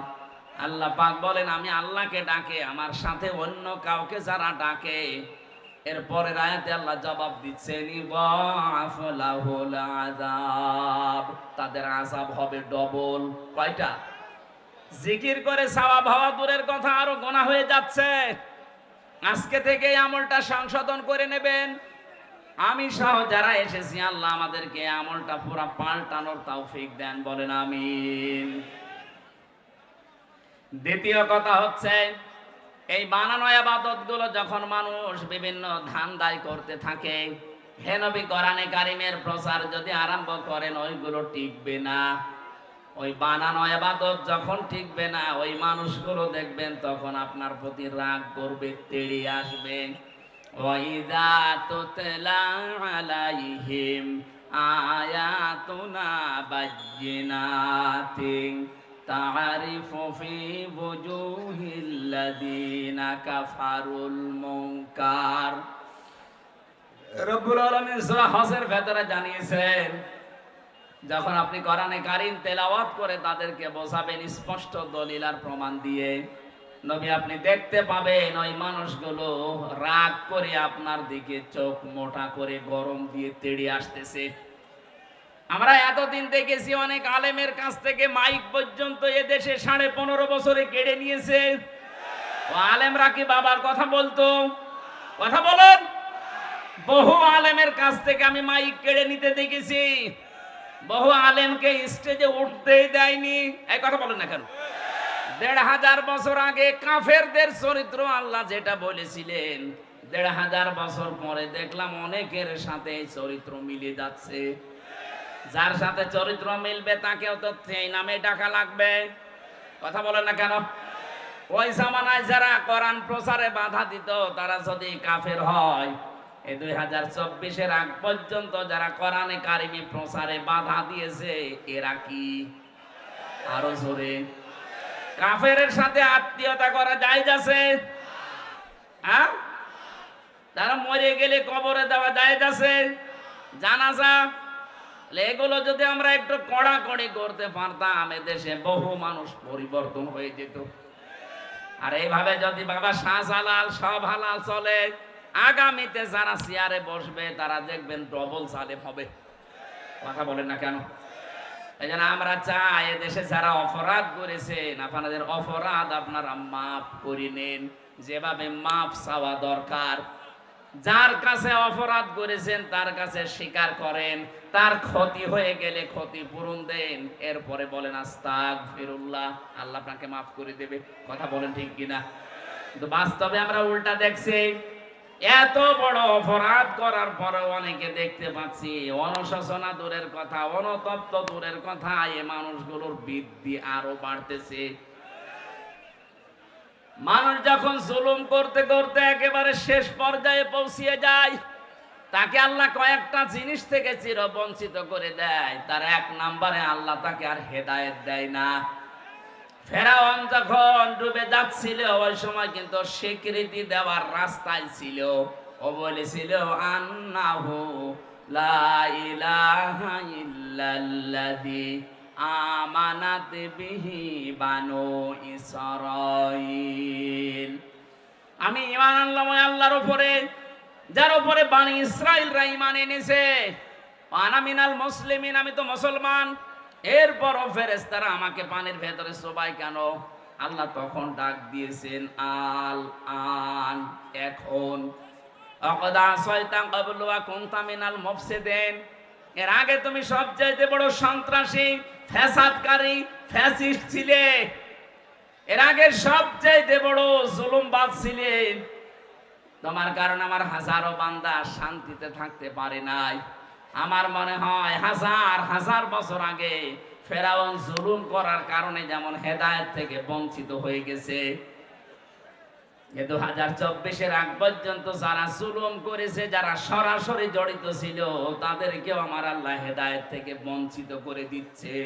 Speaker 1: আল্লাহ পাক বলেন, আমি আল্লাহকে ডাকে, আমার সাথে অন্য কাউকে যারা ডাকে। এরপরে আয়াতে আল্লাহ জবাব দিচ্ছেন, ইযাফু লাহুল আযাব, তাদের আযাব হবে ডবল। কয়টা? জিকির করে সওয়াব হওয়া দূরের কথা, আরো গুনাহ হয়ে যাচ্ছে। আজকে থেকে এই আমলটা সংশোধন করে নেবেন। আমি সহ যারা এসেছি, আল্লাহ আমাদেরকে আমলটা পুরো পাল্টানোর তৌফিক দেন, বলেন আমিন। দ্বিতীয় কথা হচ্ছে, এই বানানো ইবাদত গুলো যখন মানুষ বিভিন্ন ধান্দায় করতে থাকে, হে নবী কোরআনে কারিমের প্রচার যদি আরম্ভ করেন, ওইগুলো টিকবে না। ওই বানানো ইবাদত যখন টিকবে না, ওই মানুষগুলো দেখবেন তখন আপনার প্রতি রাগ করবে, তেড়ে আসবে। ওয়াইদা তুতলা আলাইহিম আয়াতুনা বায়্যিনাতিন তা'রিফু ফি বুজুহিল্লাযীনা কাফারুল মুনকার। রব্বুল আলামিন সূরা হজের ভেতরে জানিয়েছেন, যখন আপনি কোরআনে কারীম তেলাওয়াত করে তাদেরকে বোঝাবেন স্পষ্ট দলিল আর প্রমাণ দিয়ে, নবী আপনি দেখতে পাবেন ওই মানুষগুলো রাগ করে আপনার দিকে চোখ মোটা করে গরম দিয়ে তেড়ে আসতেছে। আমরা এতদিন দেখেছি অনেক আলেমের কাছ থেকে মাইক পর্যন্ত এদেশে 15.5 বছরে কেড়ে নিয়েছে। ও আলেমরা কি বাবার কথা বলতো? কথা বলেন। বহু আলেমের কাছ থেকে আমি মাইক কেড়ে নিতে দেখেছি, বহু আলেমকে স্টেজে উঠতেই দেয়নি। এই কথা বলেন না কেন? 1500 বছর আগে কাফেরদের চরিত্র আল্লাহ যেটা বলেছিলেন, 1500 বছর পরে দেখলাম অনেকের সাথে এই চরিত্র মিলে যাচ্ছে। যার সাথে চরিত্র মিলবে তাকেও তো সেই নামে ডাকা লাগবে। কথা বলেন না কেন? ওই জামানায় যারা কোরআন প্রচারে বাধা দিত, তারা যদি কাফের হয়, এই 2024-এর আগ পর্যন্ত যারা কোরআনে কারিমে প্রচারে বাধা দিয়েছে, এরা কি? আরো জোরে। কাফেরের সাথে আত্মীয়তা করা জায়েজ আছে? হ্যাঁ? তারা মরে গেলে কবরে দেওয়া জায়েজ আছে? জানাজা, এগুলো যদি আমরা একটু কড়াকড়ি করতে পারতাম, এদেশে বহু মানুষ পরিবর্তন হয়ে যেত। আর এইভাবে যদি বাবা শাহজালাল সব হালাল চলে, আগামীতে যারা চেয়ারে বসবে তারা দেখবেন ডবল সালেম হবে। কথা বলেন না কেন? এই জন্য আমরা চাই এদেশে যারা অপরাধ করেছেন, আপনাদের অপরাধ আপনারা মাফ করে নেন, যেভাবে মাফ চাওয়া দরকার। যার কাছে অপরাধ করেছেন তার কাছে স্বীকার করেন, তার ক্ষতি হয়ে গেলে ক্ষতিপূরণ দেন, এরপরে বলেন আস্তাগফিরুল্লাহ, আল্লাহ আপনাকে মাফ করে দেবে। কথা বলেন ঠিক কিনা? কিন্তু বাস্তবে আমরা উল্টা দেখছি। এত বড় অপরাধ করার পরে অনেকে দেখতে পাচ্ছি অনুশোচনা দূরের কথা, অনুতপ্ত দূরের কথা, এই মানুষগুলোর বৃদ্ধি আরো বাড়তেছে। মানুষ যখন জুলুম করতে করতে একেবারে শেষ পর্যায়ে পৌঁছিয়ে যায়, তাকে আল্লাহ কয়েকটা জিনিস থেকে চিরবঞ্চিত করে দেয়। তার এক নম্বরে আল্লাহ তাকে আর হেদায়েত দেয় না। ফেরাউন যখন ডুবে যাচ্ছিল, ওই সময় কিন্তু স্বীকৃতি দেওয়ার রাস্তায় ছিল। ও বলেছিল আন্নাহু লা ইলাহা ইল্লাল্লাযী আমানাত বিহি বানু ইসরাঈল। আমি ঈমান আনলাম ওই আল্লাহর উপরে, যার উপরে বানি ইসরাঈলরা ঈমান এনেছে। আনা মিনাল মুসলিমিন, আমি তো মুসলমান। এরপরও ফেরেশতারা আমাকে পানির ভেতরে চোবায় কেন? আল্লাহ তখন ডাক দিয়েছেন আল আন, এখন। আকাদা শয়তান ক্বাবলু ওয়া কুনতা মিনাল মুফসিদিন, এর আগে তুমি সবচাইতে বড় সন্ত্রাসী, ফ্যাসাদকারী, ফ্যাসিস্ট ছিলে। এর আগে সবচাইতে বড় জুলুমবাজ ছিলে। তোমার কারণে আমার হাজারো বান্দা শান্তিতে থাকতে পারে নাই। আমার মনে হয় হাজার হাজার বছর আগে ফেরাউন জুলুম করার কারণে যেমন হেদায়েত থেকে বঞ্চিত হয়ে গেছে, 2024-এর আগ পর্যন্ত যারা জুলুম করেছে, যারা সরাসরি জড়িত ছিল, তাদেরকেও আমার আল্লাহ হেদায়েত থেকে বঞ্চিত করে দিচ্ছে।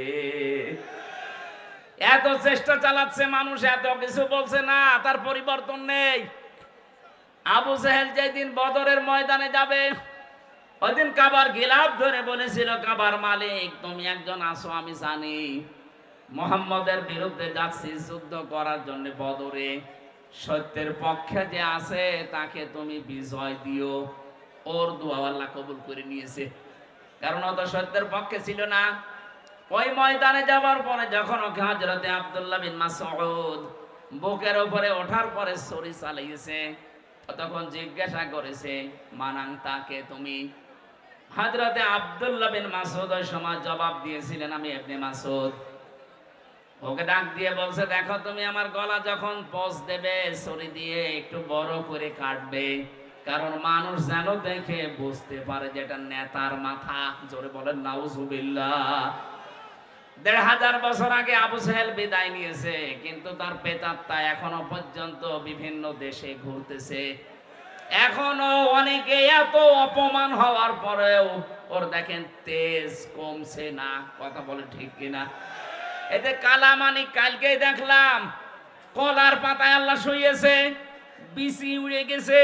Speaker 1: এত চেষ্টা চালাচ্ছে মানুষ, এত কিছু বলছে, না তার পরিবর্তন নেই। আবু জেহেল যেদিন বদরের ময়দানে যাবে, ওইদিন কাবার গিলাফ ধরে বলেছিল, কাবার মালিক তুমি একজন আসো, আমি জানি মুহাম্মদের বিরুদ্ধে যাচ্ছি যুদ্ধ করার জন্য বদরে, সত্যের পক্ষে যে আছে তাকে তুমি বিজয় দিও। ওর দোয়া আল্লাহ কবুল করে নিয়েছে, কারণ ও তো সত্যের পক্ষে ছিল না। ওই ময়দানে যাবার পরে যখন ওকে হযরতে আব্দুল্লাহ বিন মাসউদ বুকের উপরে ওঠার পরে ছুরি চালিয়েছে, তখন জিজ্ঞাসা করেছে মানাং তাকে তুমি। হযরতে আব্দুল্লাহ বিন মাসউদ ওই সময় জবাব দিয়েছিলেন, আমি ইবনে মাসউদ। ওকে ডাক দিয়ে বলছে, দেখো তুমি আমার গলা যখন পচ দেবে ছুরি দিয়ে একটু বড় করে কাটবে, কারণ মানুষ যেন দেখে বুঝতে পারে যে এটা নেতার মাথা। জোরে বলেন নাউজুবিল্লাহ। ১৫০০ বছর আগে আবু জেহেল বিদায় নিয়েছে, কিন্তু তার প্রেতাত্মা এখনো পর্যন্ত বিভিন্ন দেশে ঘুরতেছে। এখনো অনেকে এত অপমান হওয়ার পরেও ওর দেখেন তেজ কমছে না। কথা বলে ঠিক কিনা? এতে কালামানি কালকেই দেখলাম কলার পাতায় আল্লাহ শুইয়েছে, বিচি উড়ে গেছে।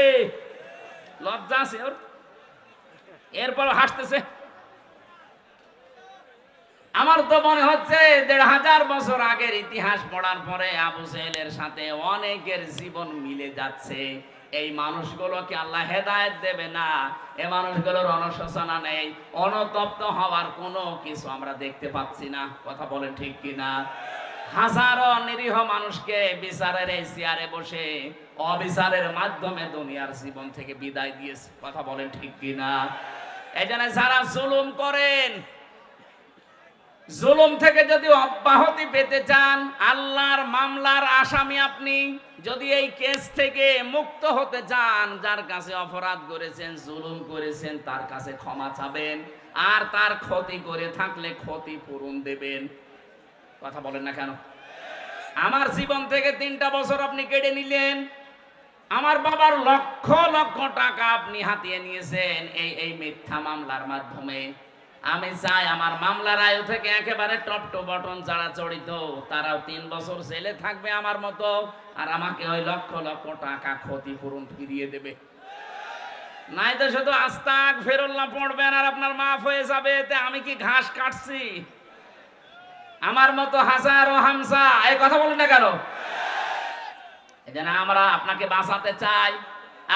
Speaker 1: লজ্জা আছে ওর? এরপর হাসতেছে। আমার তো মনে হচ্ছে ১৫০০ বছর আগের ইতিহাস পড়ার পরে আবু জেহেলের সাথে অনেকের জীবন মিলে যাচ্ছে। এই মানুষগুলোকে আল্লাহ হেদায়েত দেবে না, এই মানুষগুলোর অনুশোচনা নেই, অনুতপ্ত হওয়ার কোনো কিছু আমরা দেখতে পাচ্ছি না। কথা বলেন ঠিক কিনা? হাজারো নিরীহ মানুষকে বিচারের এই চেয়ারে বসে অবিচারের মাধ্যমে দুনিয়ার জীবন থেকে বিদায় দিয়েছে। কথা বলেন ঠিক কিনা? এই জন্য যারা জুলুম করেন, জুলুম থেকে যদি অব্যাহতি পেতে চান, আল্লাহর মামলার আসামি আপনি, যদি এই কেস থেকে মুক্ত হতে চান, যার কাছে অপরাধ করেছেন, জুলুম করেছেন, তার কাছে ক্ষমা চাবেন, আর তার ক্ষতি করে থাকলে ক্ষতিপূরণ দেবেন। কথা বলেন না কেন? আমার জীবন থেকে 3টা বছর আপনি কেড়ে নিলেন, আমার বাবার লক্ষ লক্ষ টাকা আপনি হাতিয়ে নিয়েছেন এই মিথ্যা মামলার মাধ্যমে। আমি চাই আমার মামলার আয়ু থেকে একেবারে টপ টু বটন যারা জড়িত, তারাও 3 বছর জেলে থাকবে আমার মতো, আর আমাকে ওই লক্ষ লক্ষ টাকা ক্ষতিপূরণ ফিরিয়ে দেবে। নাই তো শুধু আস্তাগফিরুল্লাহ পড়বেন আর আপনার মাফ হয়ে যাবে। এতে আমি কি ঘাস কাটছি? আমার মতো হাজারো হামসা এই কথা বলেন না কেন? এজন্য আমরা আপনাকে বাঁচাতে চাই।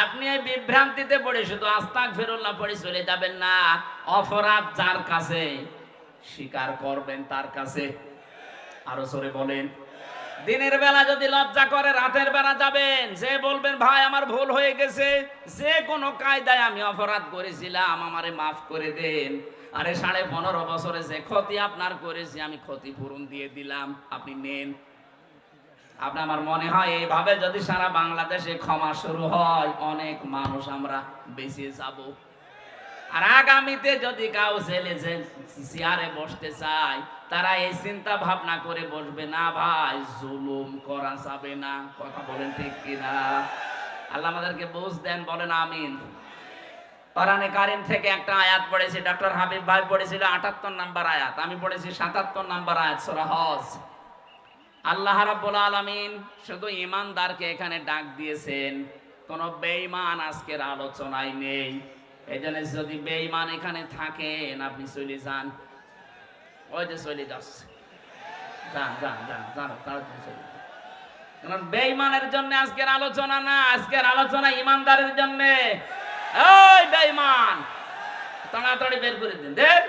Speaker 1: আপনি এই বিভ্রান্তিতে পড়ে শুধু আস্তাগফিরুল্লাহ পড়ে চলে যাবেন না। অপরাধ যার কাছে, স্বীকার করবেন তার কাছে। আরো জোরে বলেন। দিনের বেলা যদি লজ্জা করে, রাতের বেলা যাবেন, যে বলবেন ভাই আমার ভুল হয়ে গেছে, যে কোনো কায়দায় আমি অপরাধ করেছিলাম, আমারে মাফ করে দেন। আরে 15.5 বছরে যে ক্ষতি আপনার করেছি আমি ক্ষতিপূরণ দিয়ে দিলাম, আপনি নেন। আপনার আমার মনে হয় এইভাবে যদি সারা বাংলাদেশে ক্ষমা শুরু হয়, অনেক মানুষ আমরা বেঁচে যাব। আর আগামীতে যদি কাউ ছেলে যে চেয়ারে বসতে চায়, তারা এই চিন্তা ভাবনা করে বসবে না, ভাই জুলুম করা যাবে না। কথা বলেন ঠিক কিনা? আল্লাহ আমাদেরকে বুঝ দেন, বলেন আমিন। কোরআনে কারীম থেকে একটা আয়াত পড়েছি, ডক্টর হাবিব ভাই পড়েছিল 78 নম্বর আয়াত, আমি পড়েছি 77 নম্বর আয়াত, সূরা হজ। আল্লাহ রাব্বুল আলামিন শুধু ঈমানদারকে এখানে ডাক দিয়েছেন, কোন বেঈমান আজকের আলোচনায় নেই। এজন্য যদি বেঈমান এখানে থাকেন, আপনি চলে যান। ওই যে চলে যাচ্ছে, যান যান যান যান, তাড়াতাড়ি চলে যান। কারণ বেঈমানের জন্য আজকের আলোচনা না, আজকের আলোচনা ঈমানদারের জন্য। ওই বেঈমান তাড়াতাড়ি বের করে দিন, দেন।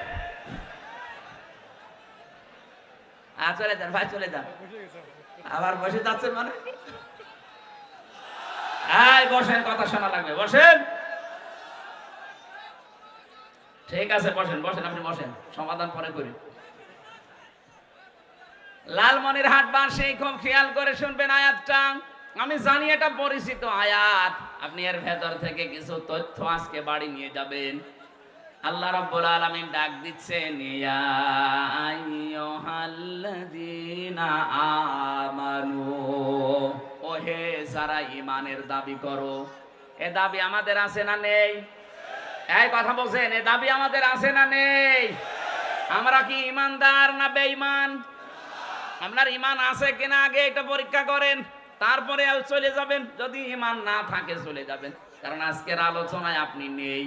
Speaker 1: চলে যান ভাই, চলে যান। আবার বসে যাচ্ছেন মানে? বসেন, কথা শোনা লাগবে, বসেন। ঠিক আছে, বসেন বসেন, আপনি বসেন, সমাধান পরে করি। লালমনিরহাট বাসী খুব খেয়াল করে শুনবেন আয়াতটা। আমি জানি এটা পরিচিত আয়াত, আপনি এর ভেতর থেকে কিছু তথ্য আজকে বাড়ি নিয়ে যাবেন। আল্লাহ রাব্বুল আলামিন ডাক দিচ্ছেন, ইয়া আইয়ুহাল্লাযীনা আমানু, ওহে যারা ঈমানের দাবি করো। এ দাবি আমাদের আছে না নেই? এই কথা বলছেন, এ দাবি আমাদের আছে না নেই? আমরা কি ঈমানদার না বেঈমান? আপনার ঈমান আছে কিনা আগে এটা পরীক্ষা করেন, তারপরে চলে যাবেন। যদি ঈমান না থাকে চলে যাবেন, কারণ আজকের আলোচনায় আপনি নেই।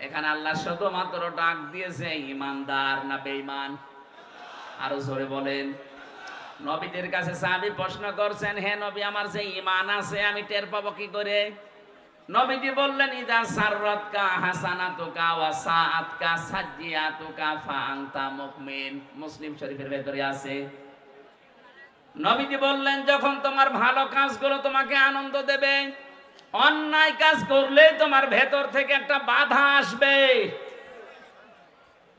Speaker 1: এখানে আল্লাহ শুধুমাত্র ডাক দিয়েছে ঈমানদার না বেঈমান। আরো জোরে বলেন। নবীদের কাছে সাহাবী প্রশ্ন করছেন, হে নবী, আমার যে ঈমান আছে আমি টের পাবো কি করে? নবীজি বললেন, ইদা সাররাতকা হাসানাতুকা ওয়া সাআতকা সাজ্জিয়াতুকা ফাআনতা মুমিন। মুসলিম শরীফের ভেতরে আছে। নবীজি বললেন, যখন তোমার ভালো কাজগুলো তোমাকে আনন্দ দেবে, অন্যায় কাজ করলে তোমার ভেতর থেকে একটা বাধা আসবে।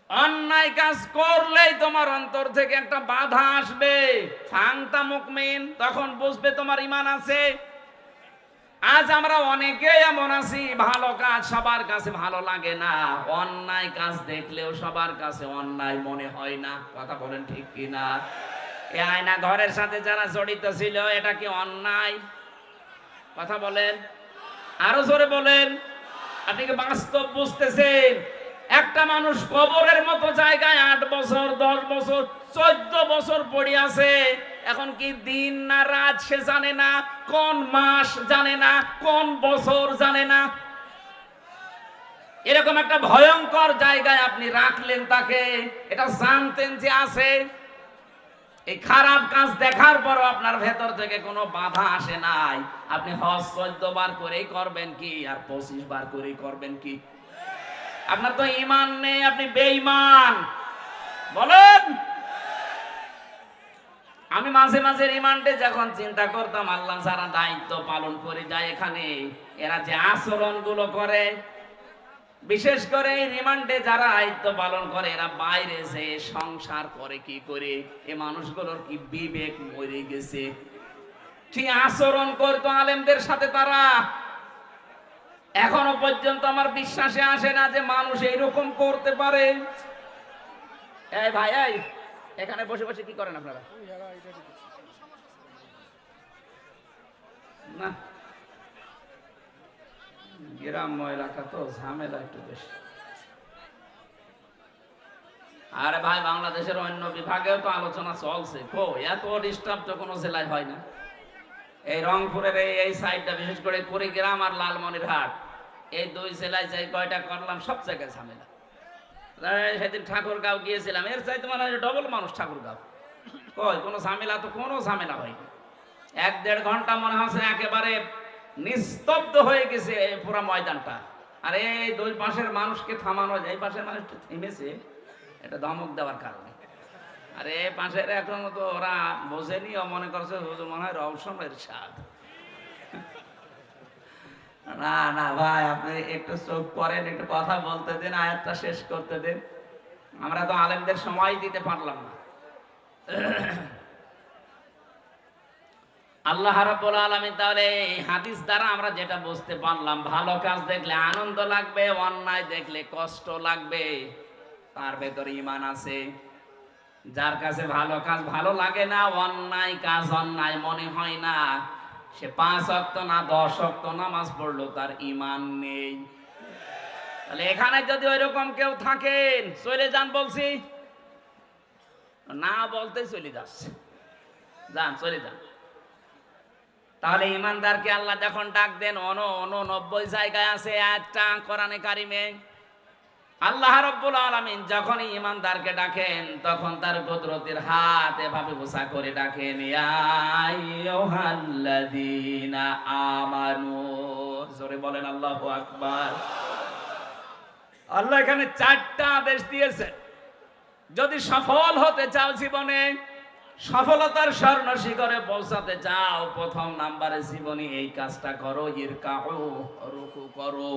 Speaker 1: অন্যায় কাজ করলেই তোমার অন্তর থেকে একটা বাধা আসবে। ফাআনতা মুমিন, তখন বুঝবে তোমার ঈমান আছে। আজ আমরা অনেকে এমন আছি, ভালো কাজ সবার কাছে ভালো লাগে না, অন্যায় কাজ দেখলেও সবার কাছে অন্যায় মনে হয় না। কথা বলেন ঠিক কিনা? এই আয়না ঘরের সাথে যারা জড়িত ছিল, এটা কি অন্যায়? কথা বলেন, আরো জোরে বলেন। আপনি কি বাস্তব বুঝতেছেন? একটা মানুষ কবরের মতো জায়গায় 8 বছর 10 বছর 14 বছর পড়ে আছে, এখন কি দিন না রাত সে জানে না, কোন মাস জানে না, কোন বছর জানে না। এরকম একটা ভয়ঙ্কর জায়গায় আপনি রাখলেন তাকে, এটা জানতেন যে আছে। এই খারাপ কাজ দেখার পরও আপনার ভেতর থেকে কোনো বাধা আসে নাই। আপনি হজ 14 বার করেই করবেন কি, আর 25 বার করেই করবেন কি? আপনার তো ঈমান নেই, আপনি বেঈমান। বলেন। আমি মাঝে মাঝে রিমান্ডে যখন চিন্তা করতাম, আল্লাহ যারা দায়িত্ব পালন করে যায় এখানে, এরা যে আচরণ গুলো করে, বিশেষ করে রিমান্ডে যারা দায়িত্ব পালন করে, এরা বাইরে যে সংসার করে কি করে, এই মানুষগুলোর কি বিবেক মরে গেছে? কি আচরণ করতো আলেমদের সাথে তারা! এখনো পর্যন্ত আমার বিশ্বাসে আসে না যে মানুষ এইরকম করতে পারে। এই ভাই, এই এখানে বসে বসে কি করেন আপনারা? না, গ্রাম্য এলাকা তো ঝামেলা একটু বেশি। আরে ভাই, বাংলাদেশের অন্য বিভাগেও তো আলোচনা চলছে। এত ডিস্টার্ব তো কোনো জেলায় হয় না। এই রংপুরের এই সাইডটা, বিশেষ করে কুড়িগ্রাম আর লালমনিরহাট, এই 2 জেলায় যে কয়টা করলাম সব জায়গায় ঝামেলা। সেদিন ঠাকুরগাঁও গিয়েছিলাম, এর চাইতে মানে ডবল মানুষ ঠাকুরগাঁও। কোনো ঝামেলা তো কোনো ঝামেলা হয়নি। 1-1.5 ঘন্টা মনে হচ্ছে একেবারে নিস্তব্ধ হয়ে গেছে পুরো ময়দানটা। আর এই 2 পাশের মানুষকে থামানো যায়, এই পাশের মানুষটা থেমেছে এটা ধমক দেওয়ার কারণে। আর এই পাশের এখনো তো ওরা বোঝেনি, ও মনে করছে হুজুর মনে হয় রওশনের স্বাদ। না না ভাই, আপনি একটু চুপ করেন, একটু কথা বলতে দেন, আয়াতটা শেষ করতে দেন। আমরা তো আলেমদের সময় দিতে পারলাম না। আল্লাহ রাব্বুল আলামিন তাহলে এই হাদিস দ্বারা আমরা যেটা বুঝতে পারলাম, ভালো কাজ দেখলে আনন্দ লাগবে, অন্যায় দেখলে কষ্ট লাগবে, তার ভেতরে ঈমান আছে। যার কাছে ভালো কাজ ভালো লাগে না, অন্যায় কাজ অন্যায় মনে হয় না, সে 5 ওয়াক্ত না 10 ওয়াক্ত নামাজ পড়লো, তার ঈমান নেই। তাহলে এখানে যদি ওইরকম কেউ থাকেন, চলে যান বলছি, না বলতে চলে যাচ্ছে, যান চলে যান। তাহলে ঈমানদারকে আল্লাহ যখন ডাক দেন, 89 জায়গায় আছে একটা কোরআনে কারিমে। আল্লাহ রাব্বুল আলামিন যখন ঈমানদারকে ডাকেন, তখন তার কুদরতের হাত এভাবে উঁচা করে ডাকেন, ইয়া আইয়ুহাল্লাযীনা আমানু। জোরে বলেন আল্লাহু আকবার। আল্লাহ এখানে 4টা আদেশ দিয়েছেন। যদি সফল হতে চাও জীবনে, সফলতার স্বর্ণ শিখরে পৌঁছাতে চাও, প্রথম নাম্বারে জীবনে এই কাজটা করো, ইরকাউ, রুকু করো,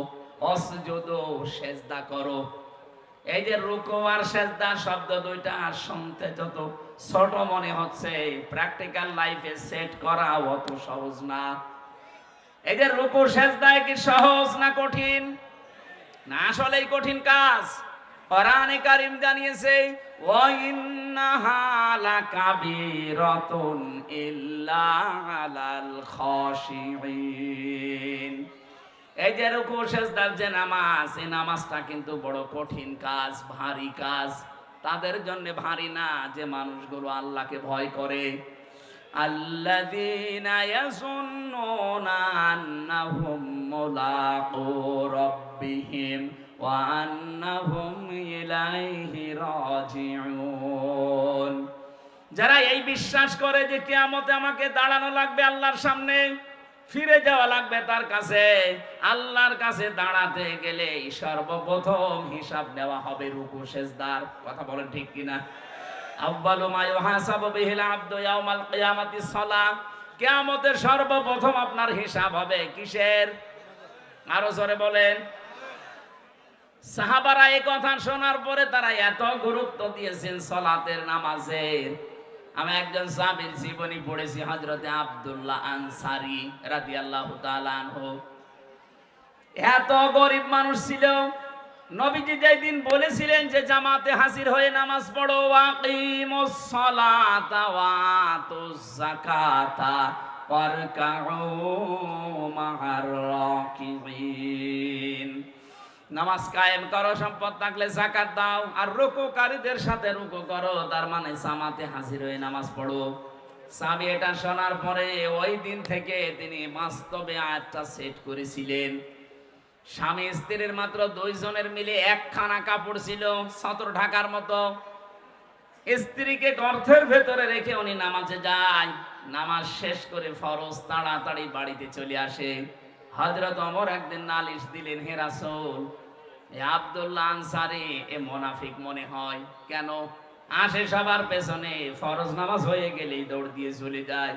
Speaker 1: অসজুদু, সেজদা করো। এই যে রুকু আর সেজদা শব্দ দুইটা শুনতে যত ছোট মনে হচ্ছে, প্র্যাকটিক্যাল লাইফে সেট করা অত সহজ না। এই যে রুকু সেজদায় কি সহজ না কঠিন? না, আসলেই কঠিন কাজ। কোরআনে কারীম জানিয়েছে ওয়া ইন্নাহা লাকাবীরাতুন ইল্লা আলাল খাশিঈন। এই যে রুকু সেজদার যে নামাজ, এই নামাজটা কিন্তু বড় কঠিন কাজ, ভারী কাজ। তাদের জন্য ভারী না যে মানুষগুলো আল্লাহকে ভয় করে। আল্লাযীনা ইয়াযুন্নুনা আন্নাহুম মুলাকু রাব্বিহিম ওয়া আন্নাহুম ইলাইহি রাজিউন। যারা এই বিশ্বাস করে যে কিয়ামতে আমাকে দাঁড়ানো লাগবে আল্লাহর সামনে, ফিরে যাওয়া লাগবে তার কাছে, আল্লাহর কাছে দাঁড়াতে গেলে সর্বপ্রথম হিসাব নেওয়া হবে রুকু সেজদার। কথা বলেন ঠিক কিনা? আউয়ালু মা ইউহাসাবু বিহিল আবদু ইয়াউমাল কিয়ামাতিস সালাহ। কিয়ামতের সর্বপ্রথম আপনার হিসাব হবে কিসের? আরো জোরে বলেন। সাহাবারা এই কথা শোনার পরে তারা এত গুরুত্ব দিয়েছেন সালাতের, নামাজের। আমি একজন সাহাবীর জীবনী পড়েছি, হযরতে আব্দুল্লাহ আনসারী রাদিয়াল্লাহু তাআলা আনহু। এত গরিব মানুষ ছিল, নবীজি যেদিন বলেছিলেন যে জামাতে হাজির হয়ে নামাজ পড়ো, ওয়াকিমুস সালাতা ওয়া আতুজ যাকাতা ওয়ারকাউ মা'আর রাকিবিন। নামাজ কায়েম করো, সম্পদ থাকলে যাকাত দাও, আর রুকুকারীদের সাথে রুকু করো, তার মানে জামাতে হাজির হয়ে নামাজ পড়ো। সাহাবী এটা শোনার পরে ওই দিন থেকে তিনি বাস্তবে আয়াতটা সেট করেছিলেন। স্বামী স্ত্রীর মাত্র দুইজনের মিলে একখানা কাপড় ছিল, ছত্র ঢাকার মতো। স্ত্রীকে গর্তের ভেতরে রেখে উনি নামাজে যায়, নামাজ শেষ করে ফরজ তাড়াতাড়ি বাড়িতে চলে আসে। হযরত ওমর একদিন নালিশ দিলেন, হে রাসূল, আব্দুল্লাহ আনসারী এ মুনাফিক মনে হয়, কেন আসে সবার পেছনে, ফরজ নামাজ হয়ে গেলেই দৌড় দিয়ে চলে যায়।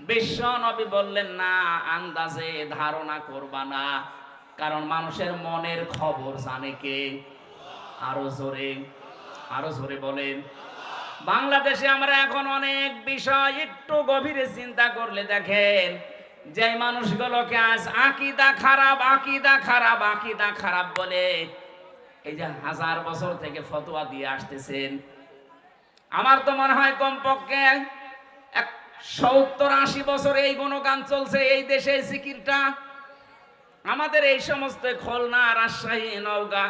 Speaker 1: বিশ্ব নবী বললেন, না, আন্দাজে ধারণা করবা না, কারণ মানুষের মনের খবর জানে কে? আরো জোরে, আরো জোরে বলেন। বাংলাদেশে আমরা এখন অনেক বিষয় একটু গভীরে চিন্তা করলে দেখেন, যে মানুষগুলোকে আজ আকীদা খারাপ, আকীদা খারাপ, আকীদা খারাপ বলে এই যে 1000 বছর থেকে ফতোয়া দিয়ে আসতেছেন, আমার তো মনে হয় কমপক্ষে 70-80 বছর এই গুণগান চলছে এই দেশে। জিকিরটা আমাদের এই সমস্ত খুলনা, রাজশাহী, নওগাঁ,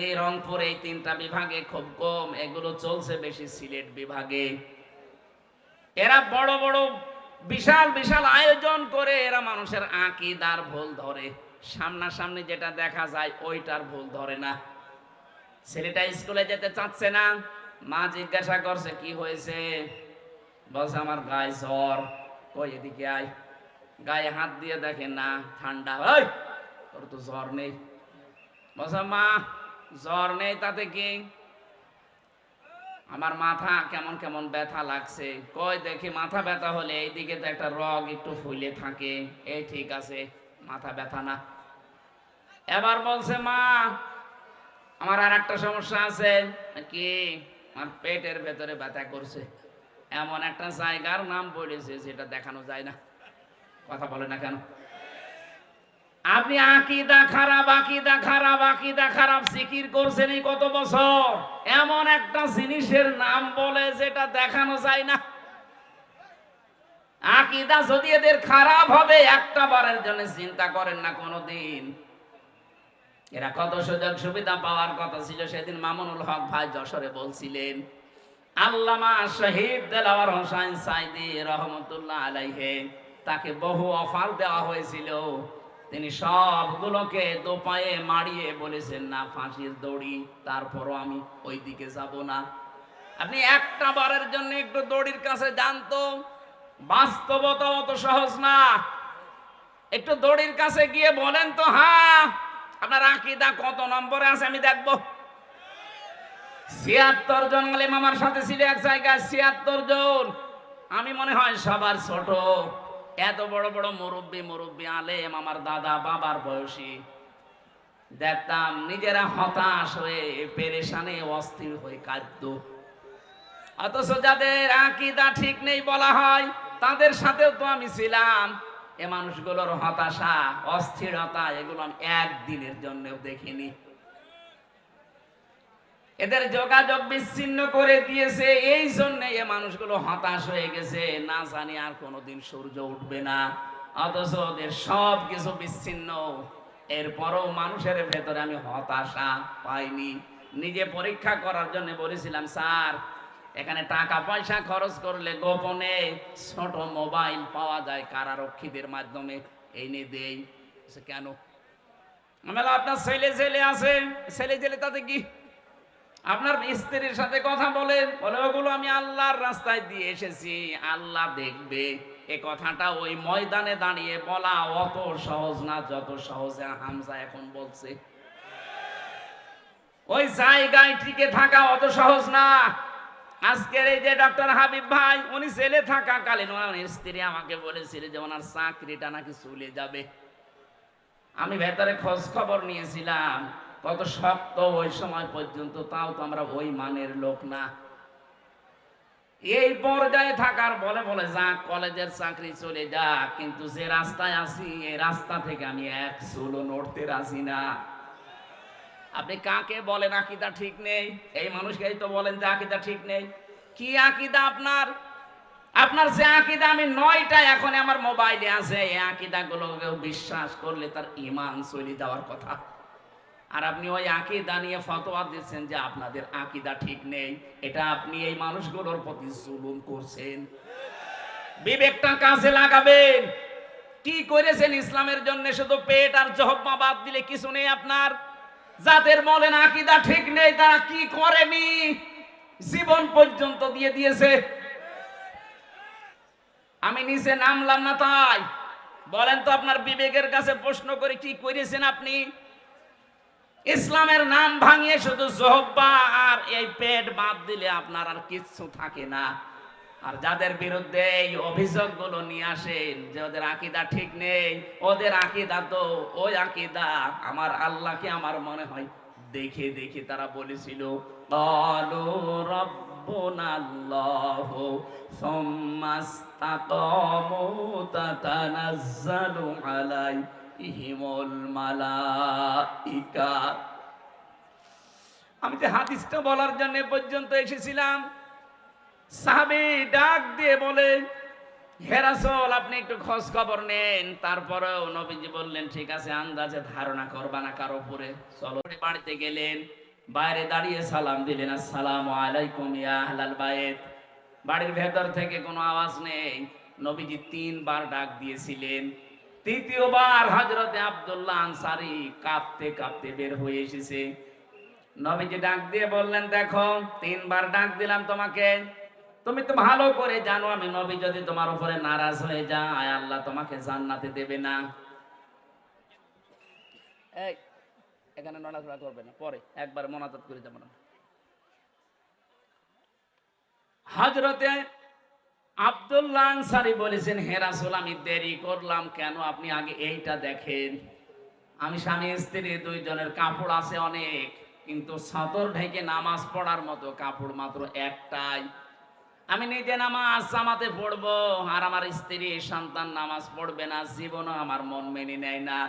Speaker 1: এই রংপুর, এই 3টা বিভাগে খুব কম, এগুলো চলছে বেশি সিলেট বিভাগে। এরা বড় বড় বিশাল বিশাল আয়োজন করে এরা মানুষের আকীদার ভুল ধরে, সামনাসামনি যেটা দেখা যায় ওইটার ভুল ধরে না। ছেলেটা স্কুলে যেতে চাচ্ছে না, মা জিজ্ঞাসা করছে কি হয়েছে, বলছে আমার গায়ে জ্বর। কই এদিকে আয়, গায়ে হাত দিয়ে দেখে না ঠান্ডা। ওই তোর তো জ্বর নেই। বলছে মা জ্বর নেই তাতে কি, আমার মাথা কেমন কেমন ব্যথা লাগছে। কই দেখি, মাথা ব্যথা হলে এইদিকে তো একটা রগ একটু ফুলে থাকে, এই ঠিক আছে, মাথা ব্যথা না। এবার বলছে মা আমার আর একটা সমস্যা আছে। কি? আমার পেটের ভেতরে ব্যথা করছে। এমন একটা জায়গার নাম বলেছে যেটা দেখানো যায় না। কথা বলে না কেন? আপনি আকীদা খারাপ, আকীদা খারাপ, আকীদা খারাপ জিকির করছেন এই কত বছর, এমন একটা জিনিসের নাম বলে যেটা দেখানো যায় না। আকীদা যদি এদের খারাপ হবে, একটা বারের জন্য চিন্তা করেন না কোনদিন। এরা কত সুযোগ সুবিধা পাওয়ার কথা ছিল। সেদিন মামুনুল হক ভাই যশোরে বলছিলেন, আল্লামা শহীদ দেলাওয়ার হোসেন সাইদি রহমতুল্লাহ আলাইহি, তাকে বহু অফার দেওয়া হয়েছিল, তিনি সবগুলোকে দোপায়ে মারিয়ে বলেছেন না ফাঁসির দড়ি, তারপরও আমি ওই দিকে যাব না। আপনি একটা বারের জন্য একটু দড়ির কাছে যান তো, বাস্তবতা অত সহজ না। একটু দড়ির কাছে গিয়ে বলেন তো, হ্যাঁ আপনার আকীদা কত নম্বরে আছে আমি দেখব। 76 জন আলেম আমার সাথে ছিল এক জায়গায়, 76 জন। আমি মনে হয় সবার ছোট। এত বড় বড় মুরব্বি মুরব্বি আলেম আমার দাদা বাবার বয়সী। দেখতাম নিজেরা হতাশ হয়ে পেরেশানে অস্থির হয়ে কাঁদতো। অথচ যাদের আকীদা ঠিক নেই বলা হয়, তাদের সাথেও তো আমি ছিলাম। এ মানুষগুলোর হতাশা, অস্থিরতা এগুলো আমি একদিনের জন্যও দেখিনি। এদের যোগাযোগ বিচ্ছিন্ন করে দিয়েছে, এই জন্য এ মানুষগুলো হতাশ হয়ে গেছে, না জানি আর কোনোদিন সূর্য উঠবে না। অথচ ওদের সব কিছু বিচ্ছিন্ন, এরপরও মানুষের ভেতরে আমি হতাশা পাইনি। নিজে পরীক্ষা করার জন্য বলেছিলাম, স্যার এখানে টাকা পয়সা খরচ করলে গোপনে ছোট মোবাইল পাওয়া যায় কারারক্ষীদের মাধ্যমে, এই নিয়ে দেই। কেন? আমি বললাম, আপনার ছেলে ছেলে আছে, ছেলে ছেলে তাতে কি? আপনার স্ত্রীর সাথে কথা বলেন। বলে ওগুলো আমি আল্লাহর রাস্তায় দিয়ে এসেছি, আল্লাহ দেখবে। এ কথাটা ওই ময়দানে দাঁড়িয়ে বলা অত সহজ না যত সহজে হামজা এখন বলছে। ওই জায়গায় টিকে থাকা অত সহজ না। আজকের এই যে ডক্টর হাবিব ভাই, উনি জেলে থাকাকালীন ওনার স্ত্রী আমাকে বলেছিল যে ওনার চাকরিটা নাকি চলে যাবে। আমি ভেতরে খোঁজ খবর নিয়েছিলাম, কত শক্ত ওই সময় পর্যন্ত, তাও তো আমরা ওই মানের লোক না। এই পর্যায়ে থাকার বলে বলে যা কলেজের চাকরি চলে যা, কিন্তু যে রাস্তায় আছি এই রাস্তা থেকে আমি এক চুলো নড়তে রাজি না। আপনি কাকে বলেন আকীদা ঠিক নেই? এই মানুষকেই তো বলেন যে আকীদা ঠিক নেই। কি আকীদা আপনার? আপনার যে আকীদা আমি 9টা এখন আমার মোবাইলে আছে, এই আকীদাগুলো কেউ বিশ্বাস করলে তার ঈমান চলে যাওয়ার কথা। আর আপনি ওই আকীদা নিয়ে ফতোয়া দিচ্ছেন যে আপনাদের আকীদা ঠিক নেই। এটা আপনি এই মানুষগুলোর প্রতি জুলুম করছেন। বিবেকটা কাজে লাগাবেন। কি করেছেন ইসলামের জন্য? শুধু পেট আর জহব্বা বাদ দিলে কিছু নেই আপনার। যাদের বলেন আকীদা ঠিক নেই, তারা কি করেনি? জীবন পর্যন্ত দিয়ে দিয়েছে। আমি নিচে নামলাম না তাই বলেন তো, আপনার বিবেকের কাছে প্রশ্ন করে কি করেছেন আপনি? ইসলামের নাম ভাঙিয়ে শুধু জহব্বা আর এই পেট বাদ দিলে আপনার আর কিচ্ছু থাকে না। আর যাদের বিরুদ্ধে এই অভিযোগগুলো নিয়ে আসেন যে ওদের আকীদা ঠিক নেই, ওদের আকীদা তো ওই আকীদা আমার আল্লাহকে আমার মনে হয় দেখে দেখে তারা বলেছিল, ক্বালু রাব্বুনাল্লাহু সুম্মা ইসতাকামু তাতানাজ্জালু আলাইহিমুল মালাইকা। আমি যে হাদিসটা বলার জন্য পর্যন্ত এসেছিলাম, সাহাবী ডাক দিয়ে বলে, হে রাসূল আপনি একটু খোঁজ খবর নেন। তারপরেও নবীজি বললেন, ঠিক আছে, আন্দাজে ধারণা করবা না কারো উপরে, চলো। বাড়িতে গেলেন, বাইরে দাঁড়িয়ে সালাম দিলেন, আসসালামু আলাইকুম ইয়া আহলাল বাইত। বাড়ির ভেতর থেকে কোনো আওয়াজ নেই। নবীজি 3বার ডাক দিয়েছিলেন। তৃতীয়বার হযরতে আব্দুল্লাহ আনসারী কাঁপতে কাঁপতে বের হয়ে এসেছে। নবীজি ডাক দিয়ে বললেন, দেখো 3বার ডাক দিলাম তোমাকে, তুমি তো ভালো করে জানো আমি নবী যদি তোমার উপরে নারাজ হয়ে যায় আল্লাহ তোমাকে জান্নাতে দেবে না। এই এখানে নড়াচড়া করবে না, পরে একবার মোনাজাত করে যাবো না। হযরতে আব্দুল্লাহ আনসারী বলেছেন, হে রাসূল আমি দেরি করলাম কেন, আপনি আগে এইটা দেখেন। আমি স্বামী স্ত্রী দুইজনের কাপড় আছে অনেক, কিন্তু সতর ঢেকে নামাজ পড়ার মতো কাপড় মাত্র একটাই। আমি নিজে নামাজ জামাতে পড়বো, আর আমার স্ত্রী সন্তান নামাজ পড়বে না, জীবনও আমার মন মেনে নেয় না।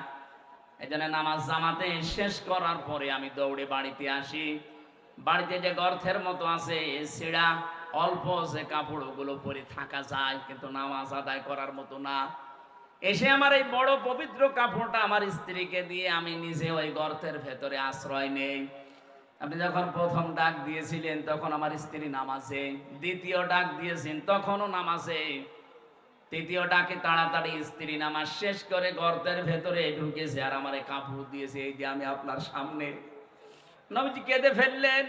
Speaker 1: এজন্য নামাজ জামাতে শেষ করার পরে আমি দৌড়ে বাড়িতে আসি। বাড়িতে যে গর্তের মতো আছে ছিঁড়া অল্প যে কাপড়, ওগুলো পরে থাকা যায়, কিন্তু নামাজ আদায় করার মতো না। এসে আমার এই বড় পবিত্র কাপড়টা আমার স্ত্রীকে দিয়ে আমি নিজে ওই গর্তের ভেতরে আশ্রয় নেই। আপনি যখন প্রথম ডাক দিয়েছিলেন তখন আমার স্ত্রী নামাজে, দ্বিতীয় ডাক দিয়েছেন তখনও নামাজে, তৃতীয় ডাকে তাড়াতাড়ি স্ত্রী নামাজ শেষ করে গর্তের ভেতরে ঢুকেছে আর আমারে কাপড় দিয়েছে, এই যে আমি আপনার সামনে। নবীজি কেঁদে ফেললেন।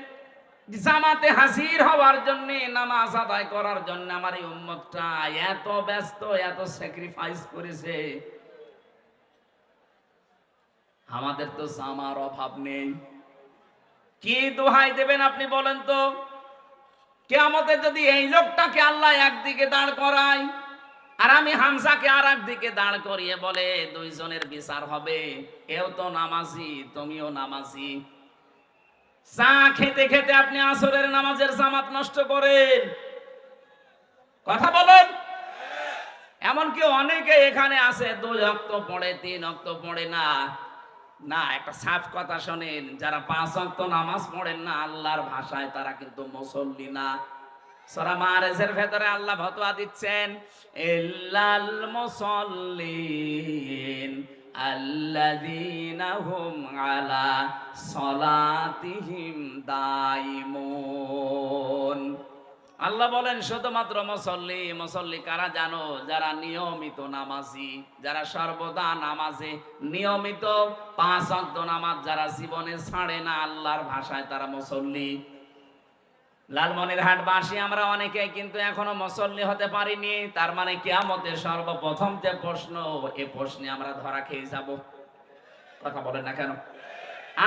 Speaker 1: জামাতে হাজির হওয়ার জন্য, নামাজ আদায় করার জন্য আমার এই উম্মতটা এত ব্যস্ত, এত স্যাক্রিফাইস করেছে। আমাদের তো জামার অভাব নেই। কি দোহাই দেবেন আপনি বলেন তো? কিয়ামতে যদি এই লোকটাকে আল্লাহ একদিকে দাঁড় করায়, আর আমি হামজাকে আর একদিকে দাঁড় করিয়ে বলে দুইজনের বিচার হবে, এও তো নামাজি তুমিও নামাজি। চা খেতে খেতে আপনি আসরের নামাজের জামাত নষ্ট করেন, কথা বলেন। এমনকি অনেকে এখানে আছে 2 ওয়াক্ত পড়ে 3 ওয়াক্ত পড়ে না। না, একটা সাফ কথা শোনেন, যারা 5 ওয়াক্ত নামাজ পড়েন না আল্লাহর ভাষায় তারা কিন্তু মুসল্লি না। সূরা মাআরিজের ভেতরে আল্লাহ ফতোয়া দিচ্ছেন, ইল্লাল মুসাল্লিন আল্লাযীনা হুম আলা সলাতিহিম দাইমুন। আল্লাহ বলেন শুধুমাত্র মুসল্লি। মুসল্লি কারা জানো? যারা নিয়মিত নামাজি, যারা সর্বদা নামাজে নিয়মিত 5 ওয়াক্ত নামাজ যারা জীবনে ছাড়ে না, আল্লাহর ভাষায় তারা মুসল্লি। লালমনিরহাটবাসী আমরা অনেকে কিন্তু এখনো মুসল্লি হতে পারিনি। তার মানে কিয়ামতের সর্বপ্রথম যে প্রশ্ন, এই প্রশ্নে আমরা ধরা খেয়ে যাব। কথা বলেন না কেন?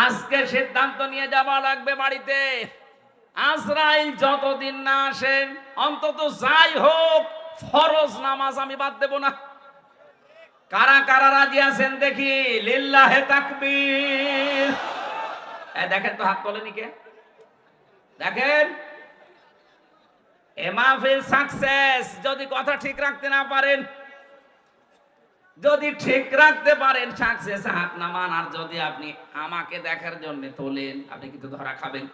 Speaker 1: আজকে সিদ্ধান্ত নিয়ে যাওয়া লাগবে বাড়িতে, আজরাইল যতদিন না আসেন অন্তত যাই হোক ফরজ নামাজ আমি বাদ দেব না। কারা কারা রাজি আছেন দেখি? লিল্লাহে তাকবীর। দেখেন তো, হাত তোলেনি কে? দেখেন, এ মাহফিল সাকসেস যদি কথা ঠিক রাখতে না পারেন, যদি ঠিক রাখতে পারেন সাকসেস হাত নামান। আর যদি আপনি আমাকে দেখার জন্য তোলেন, আপনি কিন্তু ধরা খাবেন।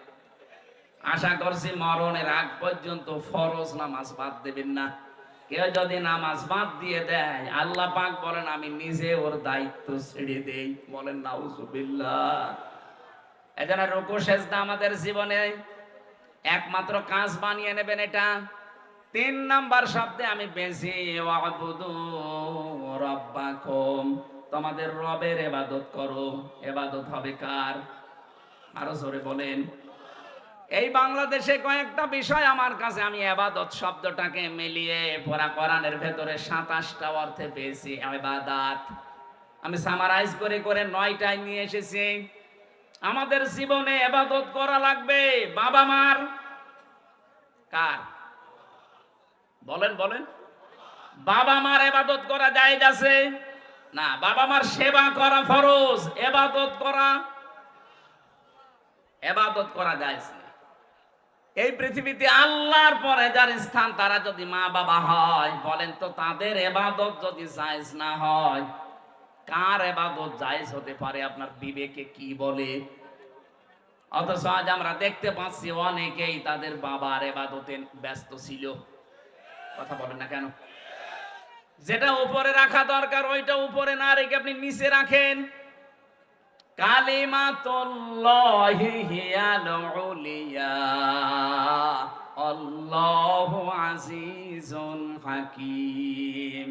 Speaker 1: আশা করছি মরণের আগ পর্যন্ত ফরজ নামাজ বাদ দেবেন না। কেউ যদি নামাজ বাদ দিয়ে দেয়, আল্লাহ পাক বলেন আমি নিজে ওর দায়িত্ব ছেড়ে দেই। বলেন নাউজুবিল্লাহ। এজন্য রুকু সেজদা আমাদের জীবনে একমাত্র কাজ বানিয়ে নেবেন এটা। 3 নাম্বার শব্দে আমি বেশি ওয়াবুদু রাব্বাকুম, তোমাদের রবের ইবাদত করো। ইবাদত হবে কার? আরো জোরে বলেন। এই বাংলাদেশে কয়েকটা বিষয় আমার কাছে, আমি ইবাদত শব্দটাকে মিলিয়ে পড়া কোরআনের ভেতরে 27টা অর্থে পেয়েছি ইবাদত। আমি সামারাইজ করে করে 9টায় নিয়ে এসেছি। আমাদের জীবনে ইবাদত করা লাগবে। বাবা মার কার? বলেন বলেন। বাবা মার ইবাদত করা জায়েজ আছে না? বাবা মার সেবা করা ফরজ, ইবাদত করা জায়েজ না। এই পৃথিবীতে আল্লাহর পরে যার স্থান, তারা যদি মা বাবা হয়, বলেন তো তাদের ইবাদত যদি জায়েজ না হয়, কার ইবাদত জায়েজ হতে পারে? আপনার বিবেকে কি বলে? অথচ আজ আমরা দেখতে পাচ্ছি অনেকেই তাদের বাবার ইবাদতে ব্যস্ত ছিল। কথা বলেন না কেন? যেটা উপরে রাখা দরকার ওইটা উপরে না রেখে আপনি নিচে রাখেন। কালিমাতুল্লাহি হিয়াল উলিয়া আল্লাহু আজিজুন হাকীম।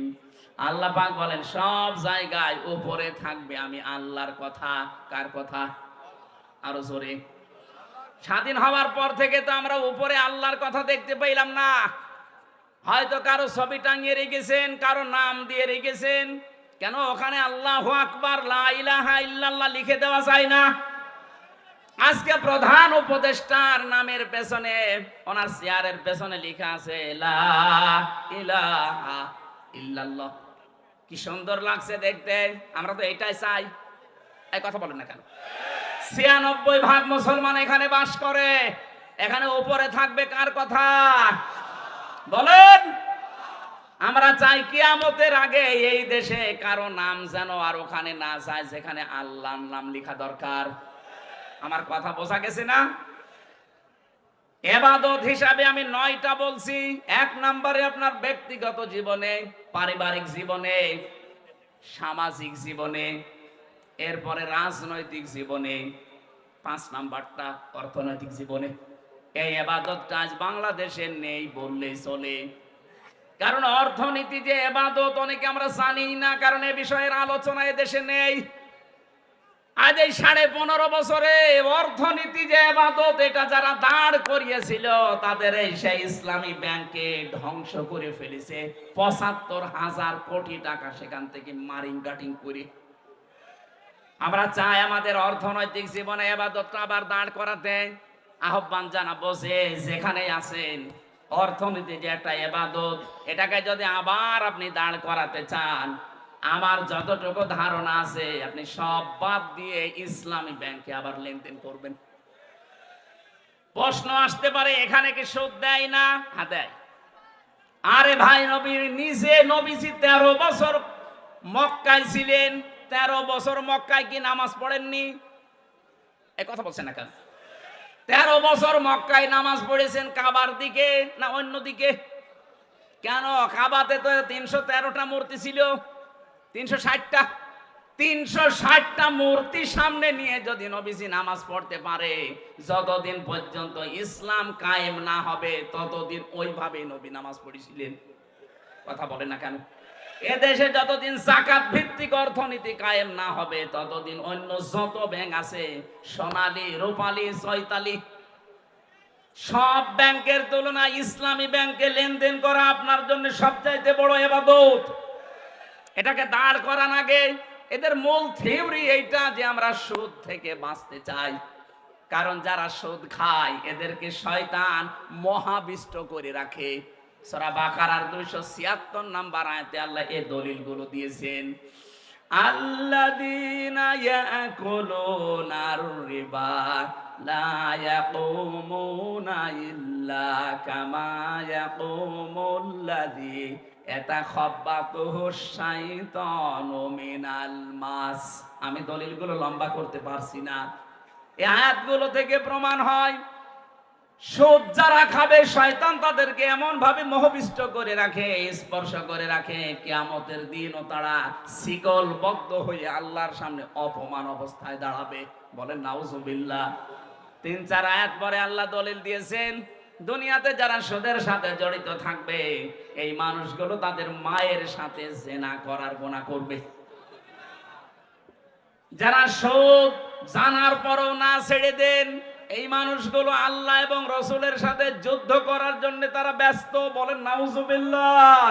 Speaker 1: আল্লাহ পাক বলেন সব জায়গায় উপরে থাকবে আমি আল্লাহর কথা। কার কথা? আরো জোরে। স্বাধীন হওয়ার পর থেকে তো আমরা উপরে আল্লাহর কথা দেখতে পাইলাম না। হয়তো কারো ছবি টাঙিয়ে রেখেছেন, কারো নাম দিয়ে রেখেছেন। কেন ওখানে আল্লাহু আকবার লা ইলাহা ইল্লাল্লাহ লিখে দেওয়া যায় না? আজকে প্রধান উপদেষ্টার নামের পেছনে, ওনার চেয়ারের পেছনে লেখা আছে লা ইলাহা ইল্লাল্লাহ। কি সুন্দর লাগছে দেখতে। আমরা তো এটাই চাই। এই কথা বলেন না কেন? 96% মুসলমান এখানে বাস করে। এখানে উপরে থাকবে কার কথা? বলেন। আমরা চাই কিয়ামতের আগে এই দেশে কারো নাম যেন আর ওখানে না যায় যেখানে আল্লাহর নাম লেখা দরকার। আমার কথা বোঝা গেছে না? ইবাদত হিসাবে আমি 9টা বলছি। 1 নম্বরে আপনার ব্যক্তিগত জীবনে, পারিবারিক জীবনে, সামাজিক জীবনে, এরপরে রাজনৈতিক জীবনে, 5 নাম্বারটা অর্থনৈতিক জীবনে। এই ইবাদতটা আজ বাংলাদেশে নেই বললেই চলে। কারণ অর্থনীতি যে ইবাদত অনেকে আমরা জানি না, কারণ এই বিষয়ের আলোচনা দেশে নেই। আজ এই 15.5 বছরে অর্থনীতি যে ইবাদত, এটা যারা দাঁড় করিয়েছিল তাদের এই সেই ইসলামী ব্যাংকে ধ্বংস করে ফেলেছে। 75,000 কোটি টাকা সেখান থেকে মারিং কাটিং করে। আমরা চাই আমাদের অর্থনৈতিক জীবনে ইবাদতটা আবার দাঁড় করাতে। আহ্বান জানাবো যে যেখানে আছেন অর্থনীতি যে একটা ইবাদত, এটাকে যদি আবার আপনি দাঁড় করাতে চান, আমার যতটুকু ধারণা আছে আপনি সব বাদ দিয়ে ইসলামী ব্যাংকে আবার লেনদেন করবেন। প্রশ্ন আসতে পারে এখানে কি সুদ দেয় না? হ্যাঁ দেয়। আরে ভাই, নবী নিজে নবীজি 13 বছর মক্কায় ছিলেন, 13 বছর মক্কায় কি নামাজ পড়েননি? এই কথা বলছেন না কেন? 13 বছর মক্কায় নামাজ পড়েছেন কাবার দিকে না অন্য দিকে? কেন? কাবাতে তো 313টা মূর্তি ছিল, 360টা। 360টা মূর্তি সামনে নিয়ে যদি নবীজি নামাজ পড়তে পারে, যতদিন পর্যন্ত ইসলাম কায়েম না হবে ততদিন ওইভাবেই নবী নামাজ পড়েছিলেন। কথা বলেন না কেন? এদেশে যতদিন যাকাত ভিত্তিক অর্থনীতি কায়েম না হবে ততদিন অন্য যত ব্যাংক আছে, সোনালী, রূপালী, চৈতালি, সব ব্যাংকের তুলনায় ইসলামী ব্যাংকে লেনদেন করা আপনার জন্য সবচাইতে বড় ইবাদত। এটাকে দাঁড় করান আগে। এদের মূল থিওরি এইটা যে আমরা সুদ থেকে বাঁচতে চাই, কারণ যারা সুদ খায় এদেরকে শয়তান মহাবিষ্ট করে রাখে। সূরা বাকারার 276 নম্বর আয়াতে আল্লাহ এই দলিলগুলো দিয়েছেন। আল্লাযীনা ইয়াকুলুনার রিবা লা ইয়াকুমুনা ইল্লা কামা ইয়াকুমুল্লাযী ইয়াতাখাব্বাতুহুশ শাইতানু মিনাল মাস। আমি দলিলগুলো লম্বা করতে পারছি না। এই আয়াতগুলো থেকে প্রমাণ হয় সুদ যারা খাবে শয়তান তাদেরকে এমন ভাবে মোহবিষ্ট করে রাখে, স্পর্শ করে রাখে, কিয়ামতের দিনও তারা শিকলবদ্ধ হয়ে আল্লাহর সামনে অপমান অবস্থায় দাঁড়াবে। বলেন নাউজুবিল্লাহ। 3-4 আয়াত পরে আল্লাহ দলিল দিয়েছেন দুনিয়াতে যারা সুদের সাথে জড়িত থাকবে এই মানুষগুলো তাদের মায়ের সাথে জিনা করার গুনাহ করবে। যারা সুদ জানার পরও না ছেড়ে দেন এই মানুষগুলো আল্লাহ এবং রসুলের সাথে যুদ্ধ করার জন্য তারা ব্যস্ত। বলেন নাউজুবিল্লাহ।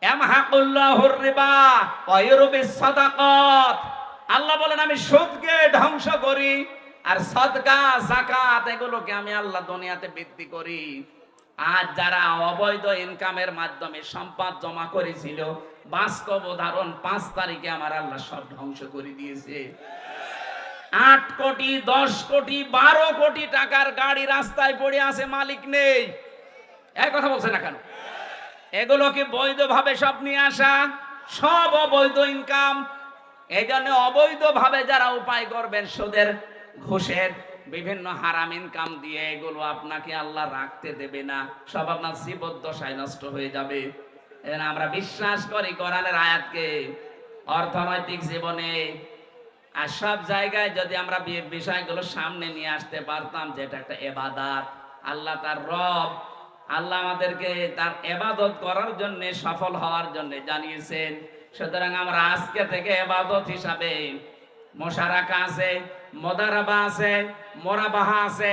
Speaker 1: ইয়ামহাকুল্লাহুর রিবা ওয়া ইউরবিস সাদাকাত। আল্লাহ বলেন আমি সুদকে ধ্বংস করি আর সাদকা যাকাত এগুলোকে আমি আল্লাহ দুনিয়াতে বৃদ্ধি করি। আজ যারা অবৈধ ইনকামের মাধ্যমে সম্পদ জমা করেছিল, বাস্তব উদাহরণ 5 তারিখে আমার আল্লাহ সব ধ্বংস করে দিয়েছে। 8 কোটি 10 কোটি 12 কোটি টাকার গাড়ি রাস্তায় পড়ে আছে, মালিক নেই। এই কথা বলছে না কেন? এগুলো কি বৈধভাবে সব নিয়ে আসা? সব অবৈধ ইনকাম। এই জন্য অবৈধভাবে যারা উপায় করবেন সুদের, ঘুষের, বিভিন্ন হারাম ইনকাম দিয়ে, এগুলো আপনাকে আল্লাহ রাখতে দেবে না, সব আপনার জীবদ্দশায় নষ্ট হয়ে যাবে। এজন্য আমরা বিশ্বাস করি কোরআনের আয়াতকে অর্থনৈতিক জীবনে আর সব জায়গায় যদি আমরা বিষয়গুলো সামনে নিয়ে আসতে পারতাম যে এটা একটা ইবাদত, আল্লাহ তার রব, আল্লাহ আমাদেরকে তার ইবাদত করার জন্য সফল হওয়ার জন্য জানিয়েছেন। সুতরাং আমরা আজকে থেকে ইবাদত হিসাবে মুশারাকা আছে, মুদারাবা আছে, মুরাবাহা আছে,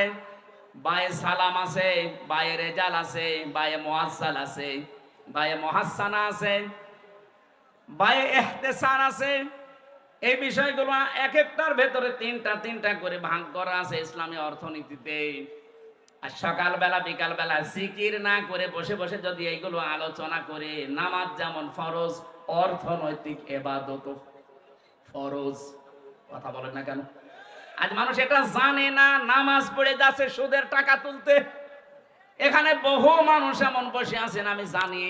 Speaker 1: বায়ে সালাম আছে, বায়ে রেজাল আছে, বায়ে মুআজ্জাল আছে, বায়ে মুহাসসানা আছে, বায়ে ইহতিসান আছে। এই বিষয়গুলো এক একটার ভেতরে 3টা করে ভাগ করা আছে ইসলামী অর্থনীতিতে। আর সকালবেলা বিকালবেলা জিকির না করে বসে বসে যদি এইগুলো আলোচনা করে, নামাজ যেমন ফরজ, অর্থনৈতিক ইবাদত ফরজ। কথা বলেন না কেন? আজ মানুষ এটা জানে না, নামাজ পড়ে যাচ্ছে সুদের টাকা তুলতে। এখানে বহু মানুষ এমন বসে আছেন আমি জানি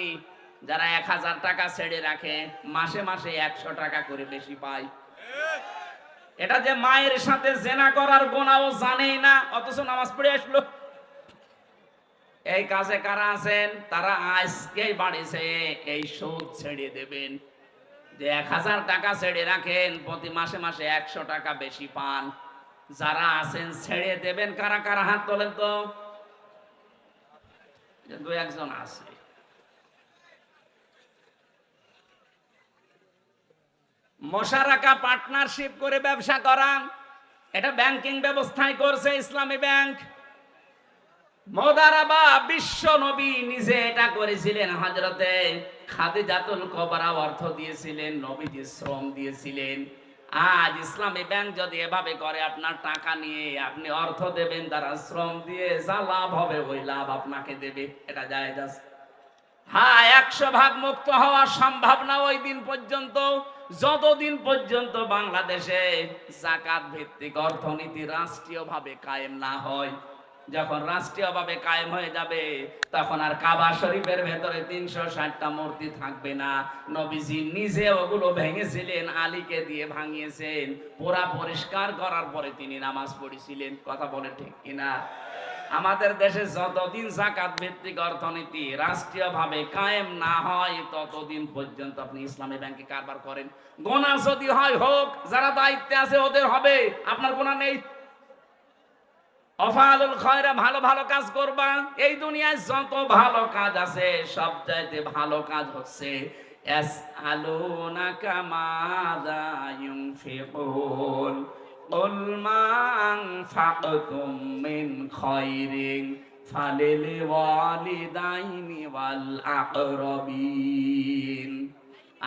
Speaker 1: যারা 1000 টাকা ছেড়ে রাখে, মাসে মাসে 100 টাকা করে বেশি পায়। এটা যে মায়ের সাথে জেনা করার গুনাহও জানেই না, অথচ নামাজ পড়ে আসলো। এই কাজে কারা আছেন? তারা আজকেই বাড়িছে এই সুদ ছেড়ে দেবেন। যে 1000 টাকা ছেড়ে রাখেন, প্রতি মাসে মাসে 100 টাকা বেশি পান। যারা আছেন ছেড়ে দেবেন কারা কারা? হাত তোলেন তো। 2-1 জন আছে। মুশারাকা পার্টনারশিপ করে ব্যবসা করা, এটা ব্যাংকিং ব্যবস্থায় করছে ইসলামী ব্যাংক। মুদারাবা বিশ্ব নবী নিজে এটা করেছিলেন। হযরতে খাদিজাতুল কুবরা অর্থ দিয়েছিলেন, নবীজি শ্রম দিয়েছিলেন। আজ ইসলামী ব্যাংক যদি এভাবে করে, আপনার টাকা নিয়ে আপনি অর্থ দেবেন, তারা শ্রম দিয়ে যা লাভ হবে ওই লাভ আপনাকে দেবে, এটা জায়েজ আছে। হ্যাঁ, 100% মুক্ত হওয়া সম্ভব না ওই দিন পর্যন্ত, যতদিন পর্যন্ত বাংলাদেশে যাকাত ভিত্তিক অর্থনীতি রাষ্ট্রীয়ভাবে কায়েম না হয়। যখন রাষ্ট্রীয়ভাবে কায়েম হয়ে যাবে, তখন আর কাবা শরীফের ভেতরে 360টা মূর্তি থাকবে না। নবীজি নিজে ওগুলো ভেঙেছিলেন, আলীকে দিয়ে ভাঙিয়েছেন, পুরা পরিষ্কার করার পরে তিনি নামাজ পড়েছিলেন। কথা বলে ঠিক কিনা? আমাদের দেশে যতদিন যাকাত ভিত্তিক অর্থনীতি রাষ্ট্রীয়ভাবে কায়েম না হয়, ততদিন পর্যন্ত আপনি ইসলামী ব্যাংকে কারবার করেন, গোনা যদি হয় হোক, যারা দায়িত্বে আছে ওদের হবে, আপনার গোনা নেই। অফালুল খয়রা, ভালো ভালো কাজ করবা। এই দুনিয়ায় যত ভালো কাজ আছে, সব চাইতে ভালো কাজ হচ্ছে ইয়াসআলুনাকা মাযা ইউনফিকুন কুল মা আনফাকতুম মিন খায়রিন ফালিল ওয়ালিদাইনি ওয়াল আকরাবিন।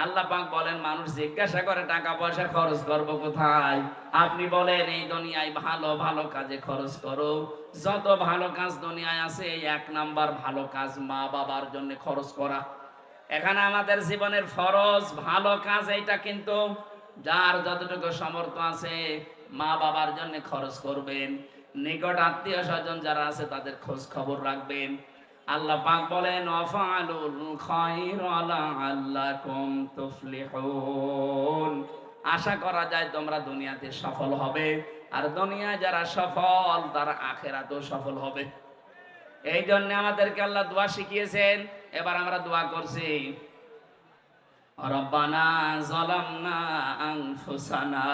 Speaker 1: আল্লাহ পাক বলেন, মানুষ জিজ্ঞাসা করে টাকা পয়সা খরচ করব কোথায়, আপনি বলেন এই দুনিয়ায় ভালো ভালো কাজে খরচ করো। যত ভালো কাজ দুনিয়ায় আছে, এই 1 নাম্বার ভালো কাজ মা বাবার জন্য খরচ করা। এখানে আমাদের জীবনের ফরজ ভালো কাজ এইটা, কিন্তু যার যতটুকু সামর্থ্য আছে মা বাবার জন্য খরচ করবেন, নিকট আত্মীয় স্বজন যারা আছে তাদের খোঁজ খবর রাখবেন। আল্লাহ পাক বলেন, ওয়াফালুল খায়রা লাআল্লাকুম তুফলিহুন। আশা করা যায় তোমরা দুনিয়াতে সফল হবে, আর দুনিয়ায় যারা সফল তারা আখিরাতেও সফল হবে। এই জন্য আমাদেরকে আল্লাহ দোয়া শিখিয়েছেন। এবার আমরা দোয়া করছি, রব্বানা যালামনা আনফুসানা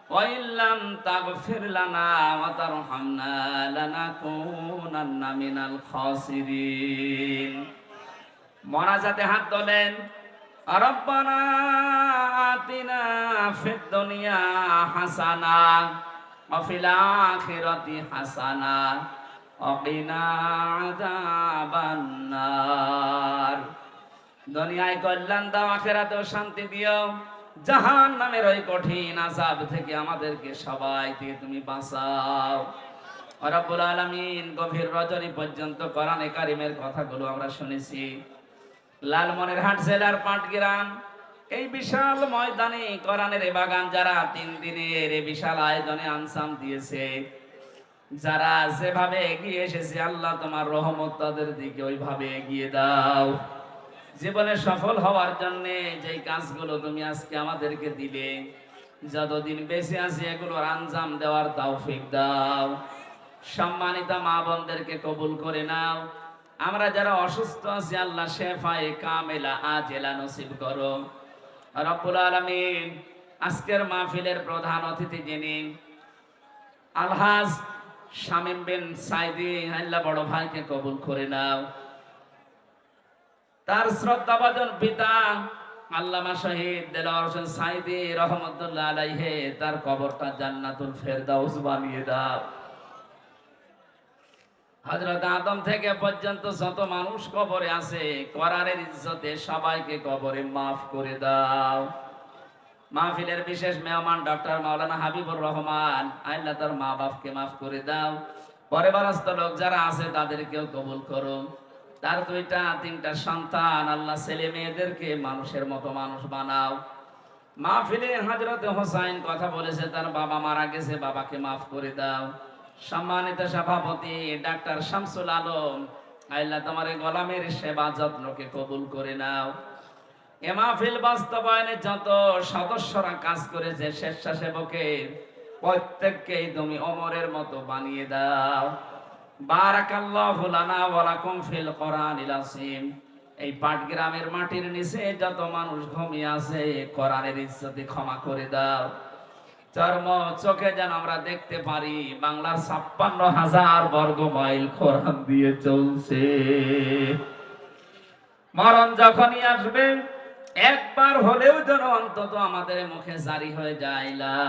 Speaker 1: ওয়া ইল্লাম তাগফির লানা ওয়া তারহামনা লানাকুনান্না মিনাল খাসিরিন। মোনাজাতে হাত তোলেন, রব্বানা আতিনা ফিদ দুনিয়া হাসানা ওয়া ফিল আখিরাতি হাসানা ওয়া কিনা আযাবান নার। দুনিয়ায় কল্যাণ দাও, আখিরাতেও শান্তি দিও। জাহান্নামের ওই কঠিন আযাব থেকে আমাদেরকে সবাইকে তুমি বাঁচাও। রব্বুল আলামিন, গভীর রজনী পর্যন্ত কোরআনে কারীমের কথাগুলো আমরা শুনেছি। লালমনিরহাট জেলার পাটগ্রাম এই বিশাল ময়দানে কোরআনের বাগান যারা 3 দিনের এই বিশাল আয়োজনে আনসাম দিয়েছে, যারা যেভাবে এগিয়ে এসেছে, আল্লাহ তোমার রহমত তাদের দিকে ওইভাবে এগিয়ে দাও। জীবনে সফল হওয়ার জন্য যেই কাজগুলো তুমি আজকে আমাদেরকে দিলে, যতদিন বেঁচে আছি এগুলোর আঞ্জাম দেওয়ার তৌফিক দাও। সম্মানিত মা বোনদেরকে কবুল করে নাও। আমরা যারা অসুস্থ আছি, আল্লাহ শেফায়ে কামেলা আজেলা নসিব করো। রব্বুল আলামিন, আজকের মাহফিলের প্রধান অতিথি যিনি আলহাজ শামীম বিন সাইদি, আল্লাহ বড় ভাইকে কবুল করে নাও। তার শ্রদ্ধাভাজন পিতা আল্লামা শহীদ দেলোয়ার হোসেন সাইদি রহমতুল্লাহ আলাইহি, তার কবরটা জান্নাতুল ফেরদাউস বানিয়ে দাও। হযরত আদম থেকে পর্যন্ত যত মানুষ কবরে আছে, কোরআনের ইজ্জতে সবাইকে কবরে মাফ করে দাও। মাহফিলের বিশেষ মেহমান ডক্টর মাওলানা হাবিবুর রহমান, আল্লাহ তার মা বাপকে মাফ করে দাও। পরিবারস্থ লোক যারা আছে তাদেরকেও কবুল করো। তার 2টা-3টা সন্তান, আল্লাহ ছেলে মেয়েদেরকে মানুষের মতো মানুষ বানাও। মাহফিলে হযরত হোসাইন কথা বলেছে, তার বাবা মারা গেছে, বাবাকে মাফ করে দাও। সম্মানিত সভাপতি ডাক্তার শামসুল আলম, আল্লাহ তোমার গোলামের সেবা যত্নকে কবুল করে নাও। এ মাহফিল বাস্তবায়নে যত সদস্যরা কাজ করেছে, স্বেচ্ছাসেবকের প্রত্যেককেই তুমি ওমরের মতো বানিয়ে দাও। বারাকাল্লাহু লানা ওয়া লাকুম ফিল কোরআনিল আযীম। এই পাটগ্রামের মাটির নিচে যত মানুষ ঘুমিয়ে আছে, কোরআনের ইজ্জতে ক্ষমা করে দাও। চর্ম চোখে যেন আমরা দেখতে পারি বাংলার 56,000 বর্গ মাইল কোরআন দিয়ে চলছে। মরণ যখনই আসবে, একবার হলেও যেন অন্তত আমাদের মুখে জারি হয়ে যায়, লা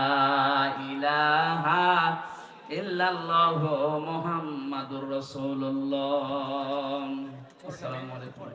Speaker 1: ইলাহা ইল্লাল্লাহু মুহাম্মাদুর রাসূলুল্লাহ। আসসালামু আলাইকুম।